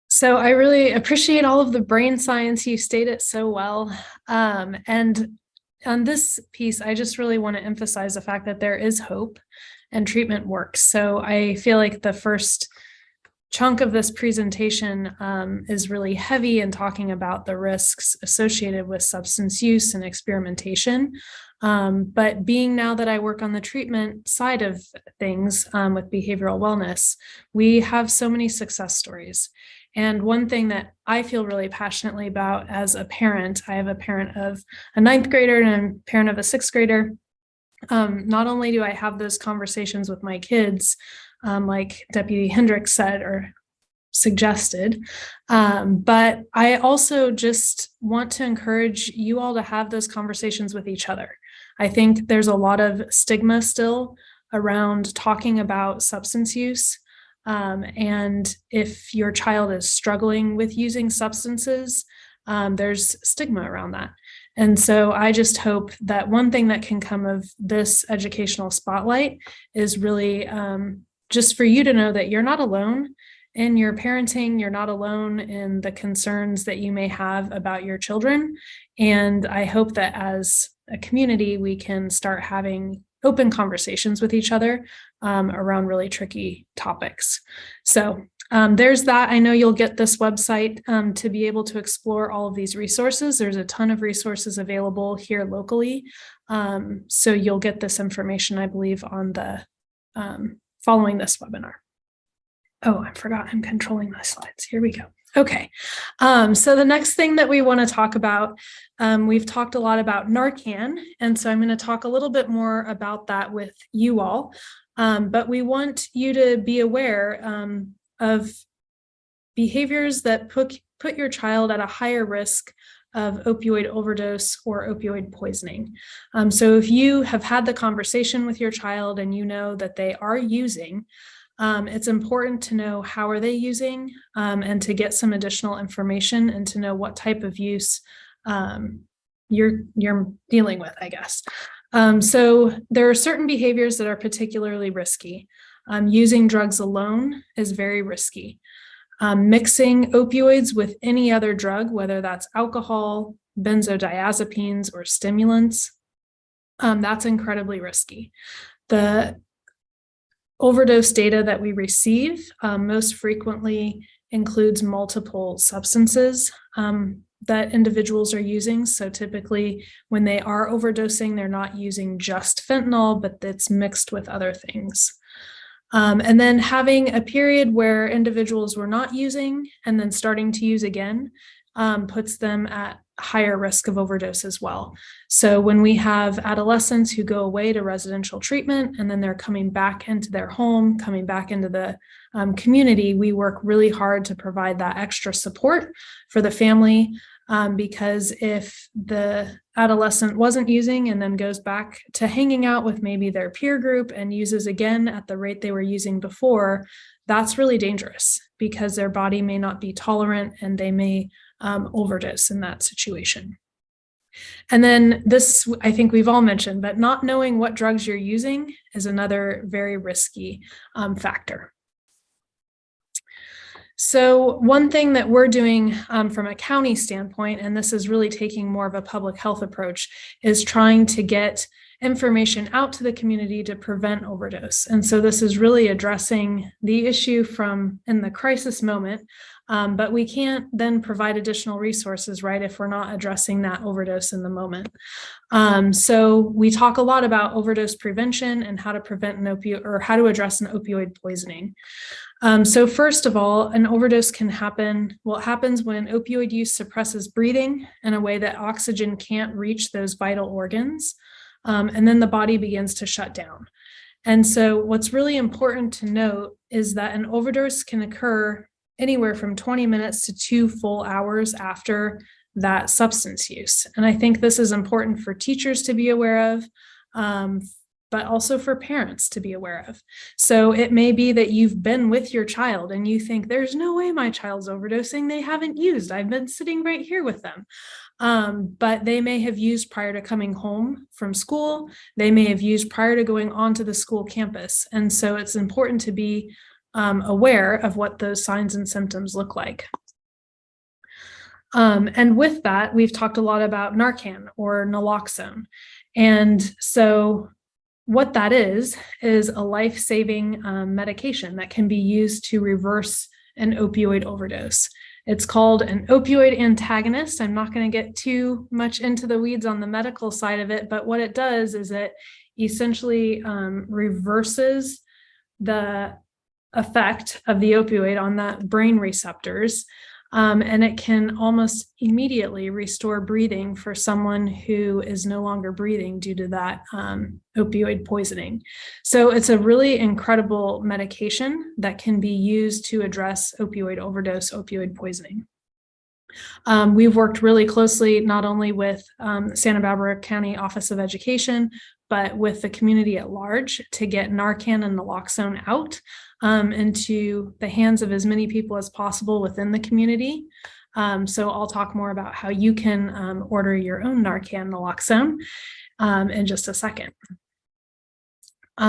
So I really appreciate all of the brain science. You stated so well. And on this piece, I just really want to emphasize the fact that there is hope and treatment works. So I feel like the first chunk of this presentation is really heavy in talking about the risks associated with substance use and experimentation. But being now that I work on the treatment side of things with behavioral wellness, we have so many success stories. And one thing that I feel really passionately about as a parent, I have a parent of a 9th grader and a parent of a 6th grader. Not only do I have those conversations with my kids, like Deputy Hendricks said or suggested, but I also just want to encourage you all to have those conversations with each other. I think there's a lot of stigma still around talking about substance use. And if your child is struggling with using substances, there's stigma around that. And so I just hope that one thing that can come of this educational spotlight is really just for you to know that you're not alone in your parenting, you're not alone in the concerns that you may have about your children. And I hope that as a community, we can start having open conversations with each other around really tricky topics. So there's that. I know you'll get this website to be able to explore all of these resources. There's a ton of resources available here locally. So you'll get this information, I believe, on the following this webinar. Oh, I forgot I'm controlling my slides. Here we go. Okay, so the next thing that we want to talk about, we've talked a lot about Narcan, and so I'm going to talk a little bit more about that with you all, but we want you to be aware of behaviors that put your child at a higher risk of opioid overdose or opioid poisoning. So if you have had the conversation with your child and you know that they are using, it's important to know how are they using and to get some additional information and to know what type of use you're dealing with, I guess. So there are certain behaviors that are particularly risky. Using drugs alone is very risky. Mixing opioids with any other drug, whether that's alcohol, benzodiazepines, or stimulants, that's incredibly risky. The overdose data that we receive most frequently includes multiple substances that individuals are using. So typically when they are overdosing, they're not using just fentanyl, but it's mixed with other things. And then having a period where individuals were not using and then starting to use again puts them at higher risk of overdose as well. So when we have adolescents who go away to residential treatment and then they're coming back into their home, coming back into the community, we work really hard to provide that extra support for the family because if the adolescent wasn't using and then goes back to hanging out with maybe their peer group and uses again at the rate they were using before, that's really dangerous because their body may not be tolerant and they may overdose in that situation. And then this, I think we've all mentioned, but not knowing what drugs you're using is another very risky factor. So one thing that we're doing from a county standpoint, and this is really taking more of a public health approach, is trying to get information out to the community to prevent overdose. And so this is really addressing the issue from in the crisis moment, but we can't then provide additional resources, right, if we're not addressing that overdose in the moment. So we talk a lot about overdose prevention and how to prevent an opioid or how to address an opioid poisoning. So first of all, an overdose can happen. Well, it happens when opioid use suppresses breathing in a way that oxygen can't reach those vital organs. And then the body begins to shut down. And so what's really important to note is that an overdose can occur anywhere from 20 minutes to 2 full hours after that substance use. And I think this is important for teachers to be aware of, but also for parents to be aware of. So it may be that you've been with your child and you think, there's no way my child's overdosing. They haven't used. I've been sitting right here with them. But they may have used prior to coming home from school. They may have used prior to going onto the school campus. And so it's important to be aware of what those signs and symptoms look like. And with that, we've talked a lot about Narcan or naloxone. And so what that is a life-saving medication that can be used to reverse an opioid overdose. It's called an opioid antagonist. I'm not going to get too much into the weeds on the medical side of it, but what it does is it essentially reverses the effect of the opioid on that brain receptors. And it can almost immediately restore breathing for someone who is no longer breathing due to that opioid poisoning. So it's a really incredible medication that can be used to address opioid overdose, opioid poisoning. We've worked really closely not only with Santa Barbara County Office of Education, but with the community at large to get Narcan and naloxone out into the hands of as many people as possible within the community. So I'll talk more about how you can order your own Narcan naloxone in just a second.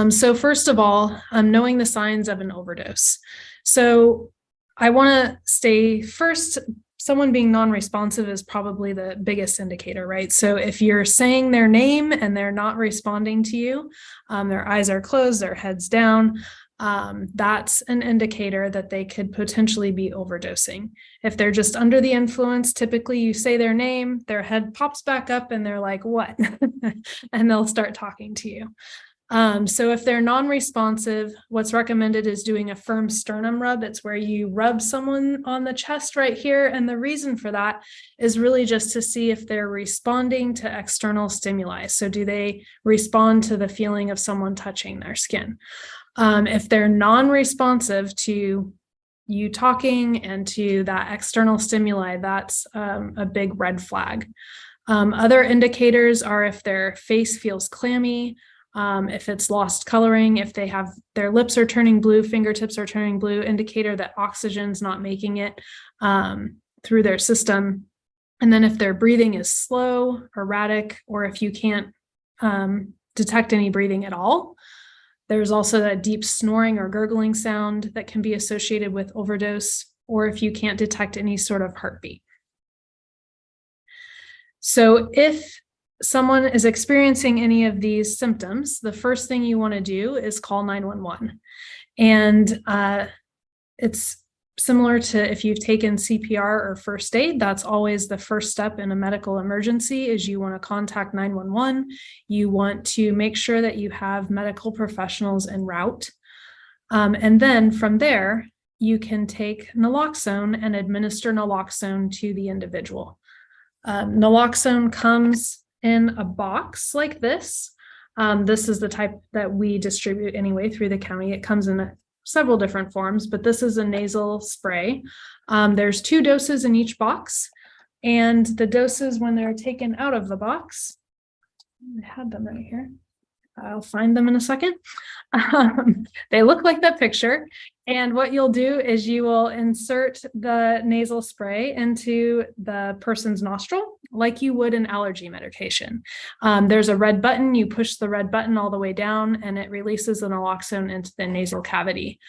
So first of all, knowing the signs of an overdose. So I want to stay first. Someone being non-responsive is probably the biggest indicator, right? So if you're saying their name and they're not responding to you, their eyes are closed, their head's down, that's an indicator that they could potentially be overdosing. If they're just under the influence, typically you say their name, their head pops back up and they're like, what? And they'll start talking to you. So if they're non-responsive, what's recommended is doing a firm sternum rub. It's where you rub someone on the chest right here. And the reason for that is really just to see if they're responding to external stimuli. So do they respond to the feeling of someone touching their skin? If they're non-responsive to you talking and to that external stimuli, that's a big red flag. Other indicators are if their face feels clammy, if it's lost coloring, if they have their lips are turning blue, fingertips are turning blue, indicator that oxygen's not making it through their system. And then if their breathing is slow, erratic, or if you can't detect any breathing at all. There's also that deep snoring or gurgling sound that can be associated with overdose, or if you can't detect any sort of heartbeat. So if someone is experiencing any of these symptoms, the first thing you want to do is call 911. And it's similar to if you've taken CPR or first aid, that's always the first step in a medical emergency is you want to contact 911. You want to make sure that you have medical professionals en route. And then from there, you can take naloxone and administer naloxone to the individual. Naloxone comes in a box like this. This is the type that we distribute anyway through the county. It comes in several different forms, but this is a nasal spray. There's 2 doses in each box, and the doses when they're taken out of the box, I had them right here. I'll find them in a second. They look like that picture. And what you'll do is you will insert the nasal spray into the person's nostril like you would an allergy medication. There's a red button. You push the red button all the way down and it releases the naloxone into the nasal cavity.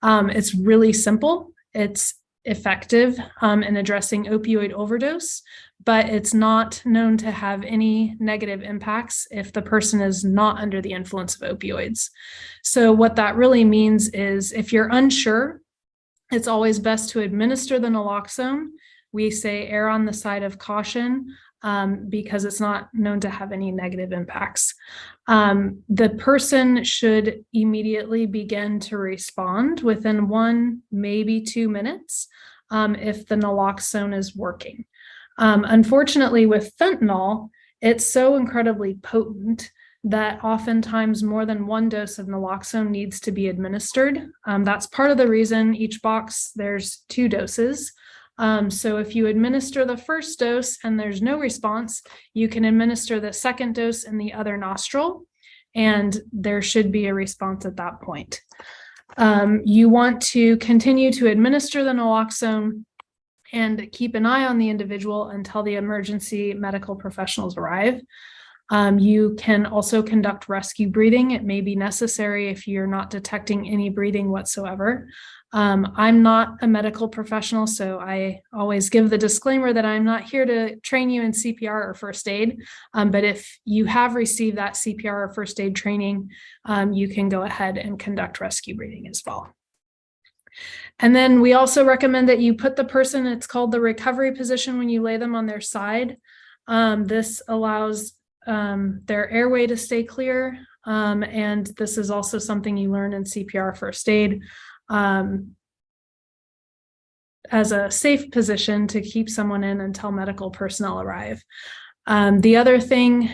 It's really simple. It's effective in addressing opioid overdose, but it's not known to have any negative impacts if the person is not under the influence of opioids. So what that really means is if you're unsure, it's always best to administer the naloxone. We say err on the side of caution because it's not known to have any negative impacts. The person should immediately begin to respond within 1, maybe 2 minutes if the naloxone is working. Unfortunately, with fentanyl, it's so incredibly potent that oftentimes more than 1 dose of naloxone needs to be administered. That's part of the reason each box, there's 2 doses. So if you administer the first dose and there's no response, you can administer the second dose in the other nostril, and there should be a response at that point. You want to continue to administer the naloxone and keep an eye on the individual until the emergency medical professionals arrive. You can also conduct rescue breathing. It may be necessary if you're not detecting any breathing whatsoever. I'm not a medical professional, so I always give the disclaimer that I'm not here to train you in CPR or first aid. But if you have received that CPR or first aid training, you can go ahead and conduct rescue breathing as well. And then we also recommend that you put the person, it's called the recovery position, when you lay them on their side. This allows their airway to stay clear. And this is also something you learn in CPR first aid as a safe position to keep someone in until medical personnel arrive. The other thing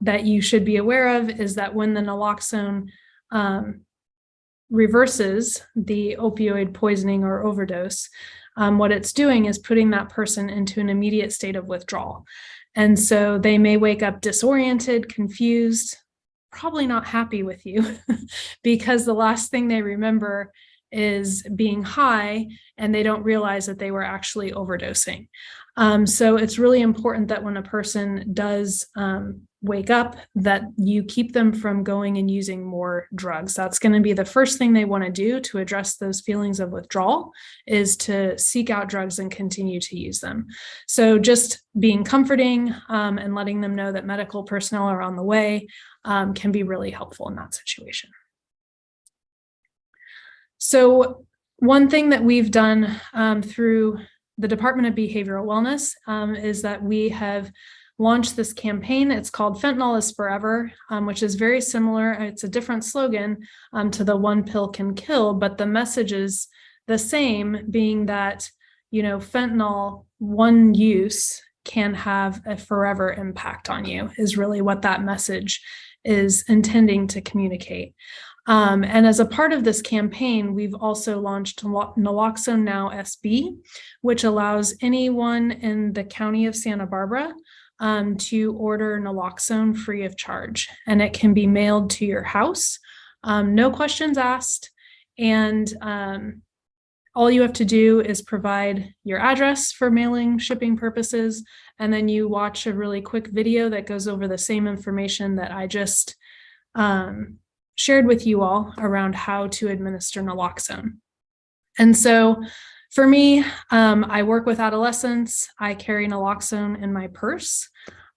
that you should be aware of is that when the naloxone reverses the opioid poisoning or overdose, what it's doing is putting that person into an immediate state of withdrawal. And so they may wake up disoriented, confused, probably not happy with you because the last thing they remember is being high and they don't realize that they were actually overdosing. So it's really important that when a person does wake up, that you keep them from going and using more drugs. That's going to be the first thing they want to do to address those feelings of withdrawal, is to seek out drugs and continue to use them. So just being comforting and letting them know that medical personnel are on the way can be really helpful in that situation. So one thing that we've done through the Department of Behavioral Wellness is that we have launched this campaign. It's called Fentanyl is Forever, which is very similar. It's a different slogan to the One Pill Can Kill, but the message is the same, being that, you know, fentanyl, one use can have a forever impact on you, is really what that message is intending to communicate. And as a part of this campaign, we've also launched Naloxone Now SB, which allows anyone in the county of Santa Barbara to order naloxone free of charge, and it can be mailed to your house, no questions asked. And all you have to do is provide your address for mailing shipping purposes, and then you watch a really quick video that goes over the same information that I just shared with you all around how to administer naloxone. And so for me, I work with adolescents. I carry naloxone in my purse.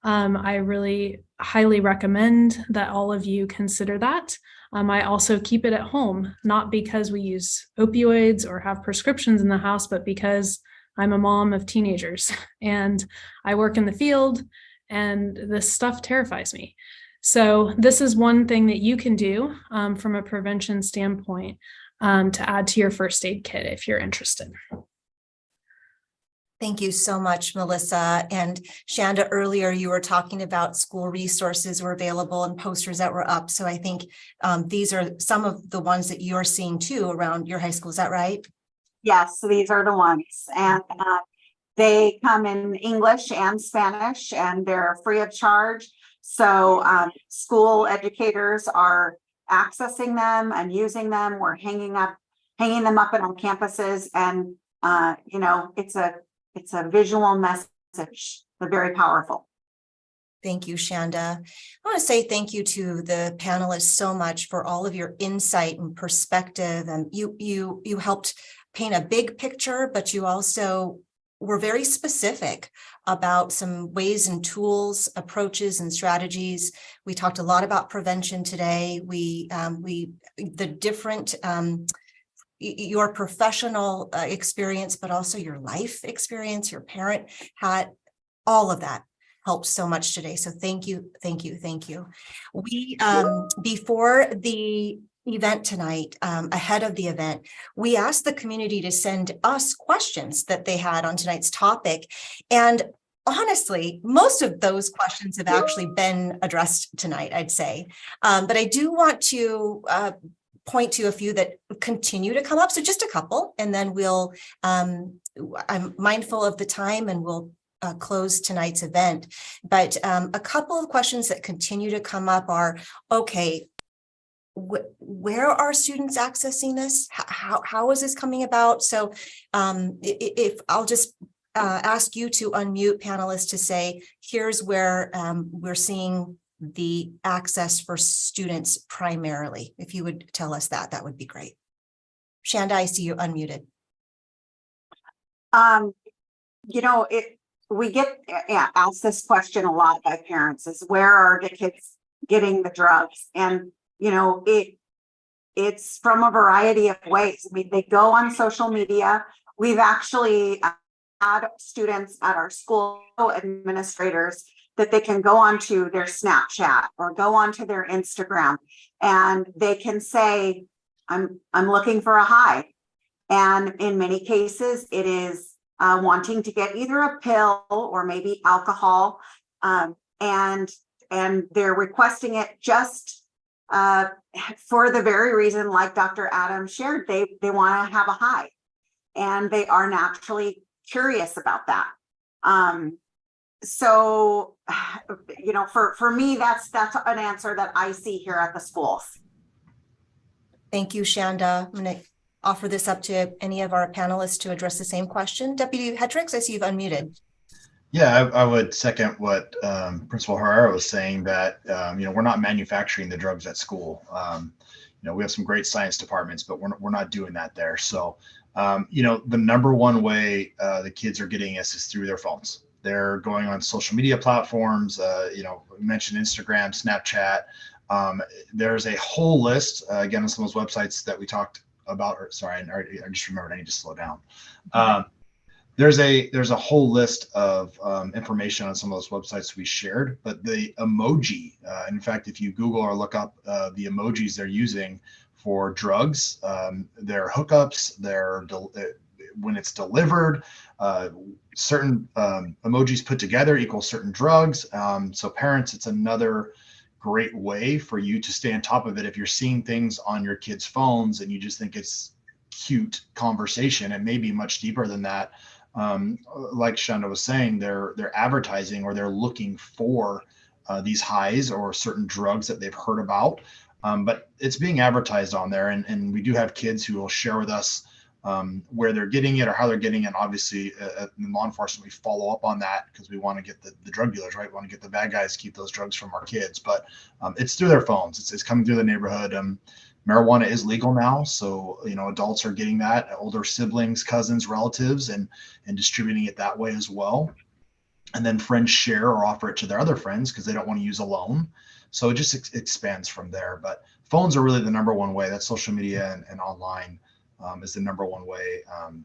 I really highly recommend that all of you consider that. I also keep it at home, not because we use opioids or have prescriptions in the house, but because I'm a mom of teenagers and I work in the field and this stuff terrifies me. So this is one thing that you can do from a prevention standpoint to add to your first aid kit if you're interested. Thank you so much, Melissa. And Shanda, earlier you were talking about school resources were available and posters that were up. So I think these are some of the ones that you're seeing too around your high school. Is that right? Yes, these are the ones. And they come in English and Spanish, and they're free of charge. So school educators are accessing them and using them. We're hanging them up on campuses, and you know, it's a visual message, but very powerful. Thank you, Shanda. I want to say thank you to the panelists so much for all of your insight and perspective. And you helped paint a big picture, but you also were very specific about some ways and tools, approaches and strategies. We talked a lot about prevention today. The different, your professional experience, but also your life experience, your parent had, all of that helped so much today. So thank you, thank you, thank you. We, before the event tonight, ahead of the event, we asked the community to send us questions that they had on tonight's topic. And honestly, most of those questions have actually been addressed tonight, I'd say. But I do want to point to a few that continue to come up. So just a couple, and then we'll, I'm mindful of the time and we'll close tonight's event. But a couple of questions that continue to come up are, okay, where are students accessing this? How is this coming about? So if I'll just ask you to unmute, panelists, to say, here's where we're seeing the access for students primarily. If you would tell us that, that would be great. Shanda, I see you unmuted. You know, we get asked this question a lot by parents, is where are the kids getting the drugs? And you know, it's from a variety of ways. I mean, they go on social media. We've actually had students at our school, administrators, that they can go onto their Snapchat or go onto their Instagram, and they can say, I'm looking for a high. And in many cases, it is wanting to get either a pill or maybe alcohol, and they're requesting it just for the very reason, like Dr. Adams shared, they want to have a high, and they are naturally curious about that. So, you know, for me, that's an answer that I see here at the schools. Thank you, Shanda. I'm going to offer this up to any of our panelists to address the same question. Deputy Hetrix, I see you've unmuted. Yeah, I would second what Principal Herrera was saying, that you know, we're not manufacturing the drugs at school. You know, we have some great science departments, but we're not doing that there. So you know, the number one way the kids are getting us is through their phones. They're going on social media platforms. You know, we mentioned Instagram, Snapchat. There's a whole list again on some of those websites that we talked about. Sorry, I just remembered I need to slow down. There's a whole list of information on some of those websites we shared, but the emoji, in fact, if you Google or look up the emojis they're using for drugs, their hookups, when it's delivered, certain emojis put together equal certain drugs. So parents, it's another great way for you to stay on top of it. If you're seeing things on your kids' phones and you just think it's cute conversation, it may be much deeper than that. Like Shanda was saying, they're advertising, or they're looking for these highs or certain drugs that they've heard about, but it's being advertised on there, and we do have kids who will share with us where they're getting it or how they're getting it. Obviously, in law enforcement, we follow up on that because we want to get the drug dealers, right? We want to get the bad guys to keep those drugs from our kids, but it's through their phones. It's coming through the neighborhood. Marijuana is legal now, so you know, adults are getting that, older siblings, cousins, relatives, and distributing it that way as well. And then friends share or offer it to their other friends because they don't want to use alone. So it just expands from there. But phones are really the number one way. That social media and online is the number one way,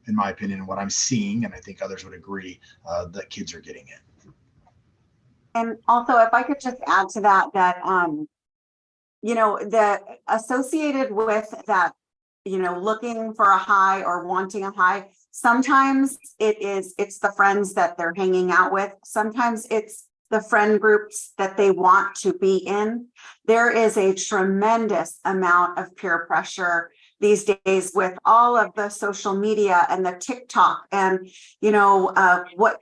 in my opinion, and what I'm seeing, and I think others would agree, that kids are getting it. And also, if I could just add to that, you know, the associated with that, you know, looking for a high or wanting a high, sometimes it's the friends that they're hanging out with. Sometimes it's the friend groups that they want to be in. There is a tremendous amount of peer pressure these days with all of the social media and the TikTok, and you know, what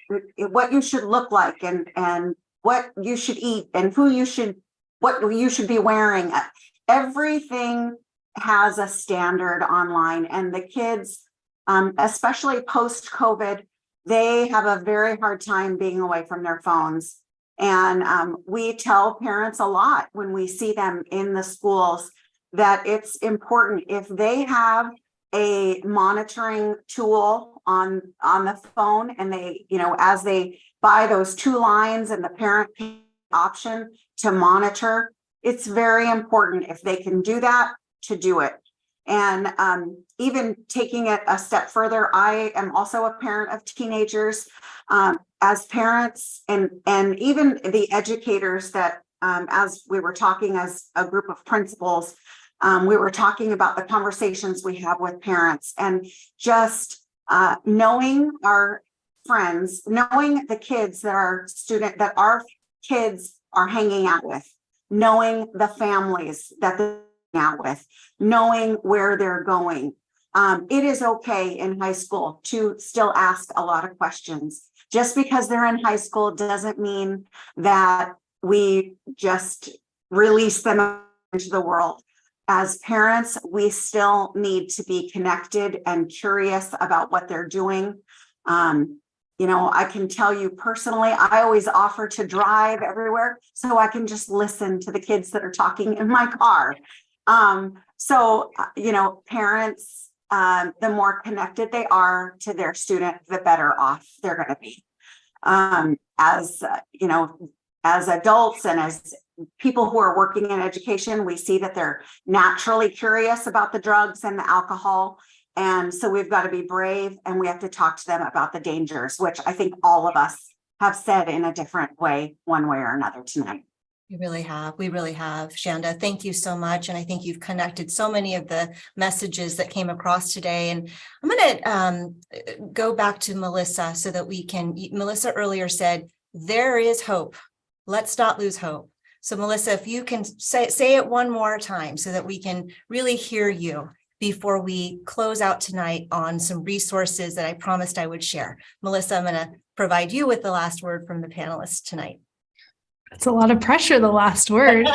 you should look like, and what you should eat, and what you should be wearing. Everything has a standard online, and the kids, especially post-COVID, they have a very hard time being away from their phones. And we tell parents a lot when we see them in the schools that it's important, if they have a monitoring tool on the phone, and they, as they buy those 2 lines and the parent option to monitor, it's very important if they can do that to do it. And even taking it a step further, I am also a parent of teenagers. As parents and even the educators that, as we were talking as a group of principals, we were talking about the conversations we have with parents, and just knowing our friends, knowing the kids that our kids are hanging out with, knowing the families that they're hanging out with, knowing where they're going. It is okay in high school to still ask a lot of questions. Just because they're in high school doesn't mean that we just release them into the world. As parents, we still need to be connected and curious about what they're doing. I can tell you personally, I always offer to drive everywhere so I can just listen to the kids that are talking in my car. Parents, the more connected they are to their student, the better off they're going to be. As adults and as people who are working in education, we see that they're naturally curious about the drugs and the alcohol. And so we've got to be brave, and we have to talk to them about the dangers, which I think all of us have said in a different way, one way or another tonight. We really have. Shanda, thank you so much. And I think you've connected so many of the messages that came across today. And I'm going to go back to Melissa so that Melissa earlier said, there is hope. Let's not lose hope. So Melissa, if you can say it one more time so that we can really hear you before we close out tonight on some resources that I promised I would share. Melissa, I'm going to provide you with the last word from the panelists tonight. That's a lot of pressure, the last word.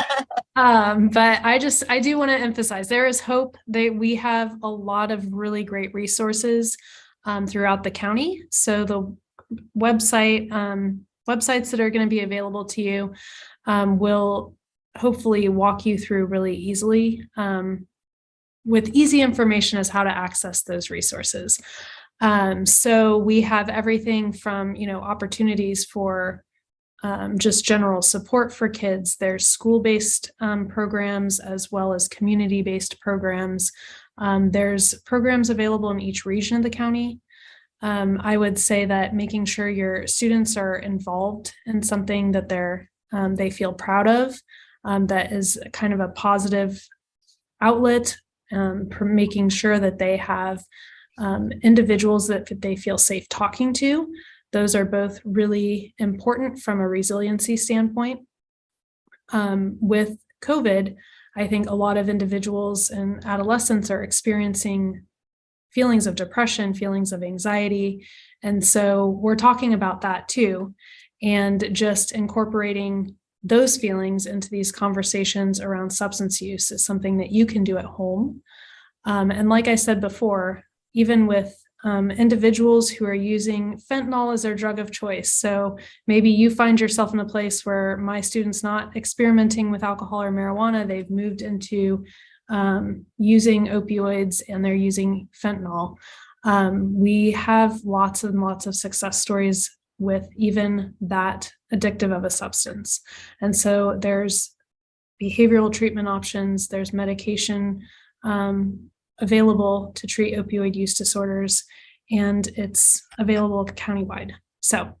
But I do want to emphasize there is hope. We have a lot of really great resources throughout the county. So the websites that are going to be available to you will hopefully walk you through really easily with easy information as how to access those resources. So we have everything from, opportunities for just general support for kids. There's school-based programs as well as community-based programs. There's programs available in each region of the county. I would say that making sure your students are involved in something that they feel proud of, that is kind of a positive outlet, making sure that they have individuals that they feel safe talking to. Those are both really important from a resiliency standpoint. With COVID, I think a lot of individuals and adolescents are experiencing feelings of depression, feelings of anxiety. And so we're talking about that too. And just incorporating those feelings into these conversations around substance use is something that you can do at home. And like I said before, even with individuals who are using fentanyl as their drug of choice. So maybe you find yourself in a place where my student's not experimenting with alcohol or marijuana. They've moved into using opioids and they're using fentanyl. We have lots and lots of success stories with even that addictive of a substance. And so there's behavioral treatment options, there's medication available to treat opioid use disorders, and it's available countywide. So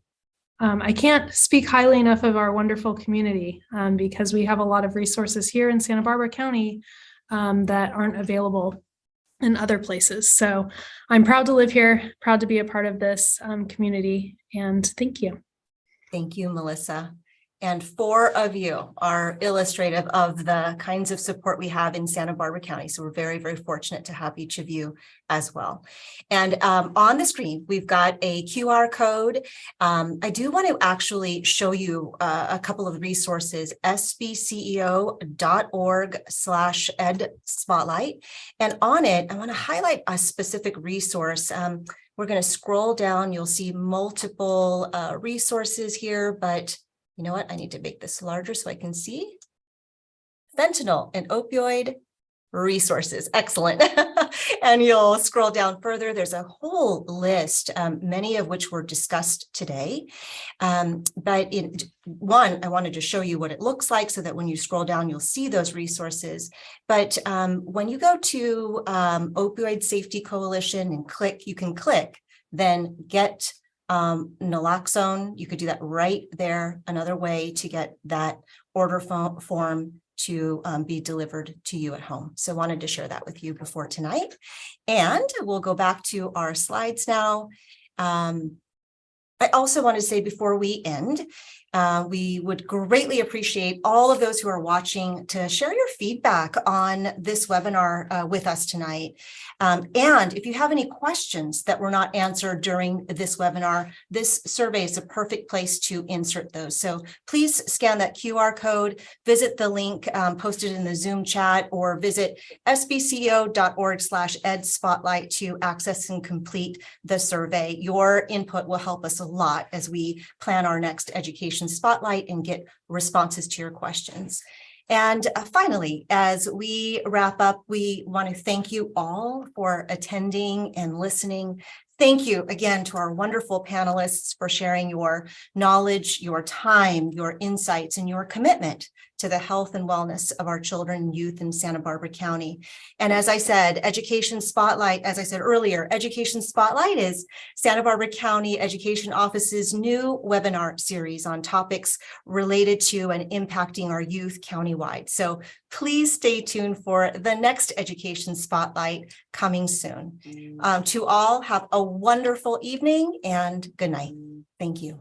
I can't speak highly enough of our wonderful community because we have a lot of resources here in Santa Barbara County that aren't available in other places. So I'm proud to live here, proud to be a part of this community, and thank you. Thank you, Melissa. And 4 of you are illustrative of the kinds of support we have in Santa Barbara County. So we're very, very fortunate to have each of you as well. And on the screen, we've got a QR code. I do want to actually show you a couple of resources, SBCEO.org/Ed Spotlight. And on it, I want to highlight a specific resource. We're going to scroll down. You'll see multiple resources here, but you know what? I need to make this larger so I can see. Fentanyl and opioid resources. Excellent. And you'll scroll down further. There's a whole list, many of which were discussed today. But in one, I wanted to show you what it looks like so that when you scroll down, you'll see those resources. But when you go to Opioid Safety Coalition and you can click, then get naloxone. You could do that right there. Another way to get that order form to be delivered to you at home. So wanted to share that with you before tonight. And we'll go back to our slides now. I also want to say before we end, we would greatly appreciate all of those who are watching to share your feedback on this webinar with us tonight. And if you have any questions that were not answered during this webinar, this survey is a perfect place to insert those. So please scan that QR code, visit the link posted in the Zoom chat, or visit sbceo.org/ed-spotlight to access and complete the survey. Your input will help us a lot as we plan our next education spotlight and get responses to your questions. And finally, as we wrap up, we want to thank you all for attending and listening. Thank you again to our wonderful panelists for sharing your knowledge, your time, your insights, and your commitment to the health and wellness of our children and youth in Santa Barbara County. And as I said, Education Spotlight, as I said earlier, Education Spotlight is Santa Barbara County Education Office's new webinar series on topics related to and impacting our youth countywide. So please stay tuned for the next Education Spotlight coming soon. To all, have a wonderful evening and good night. Thank you.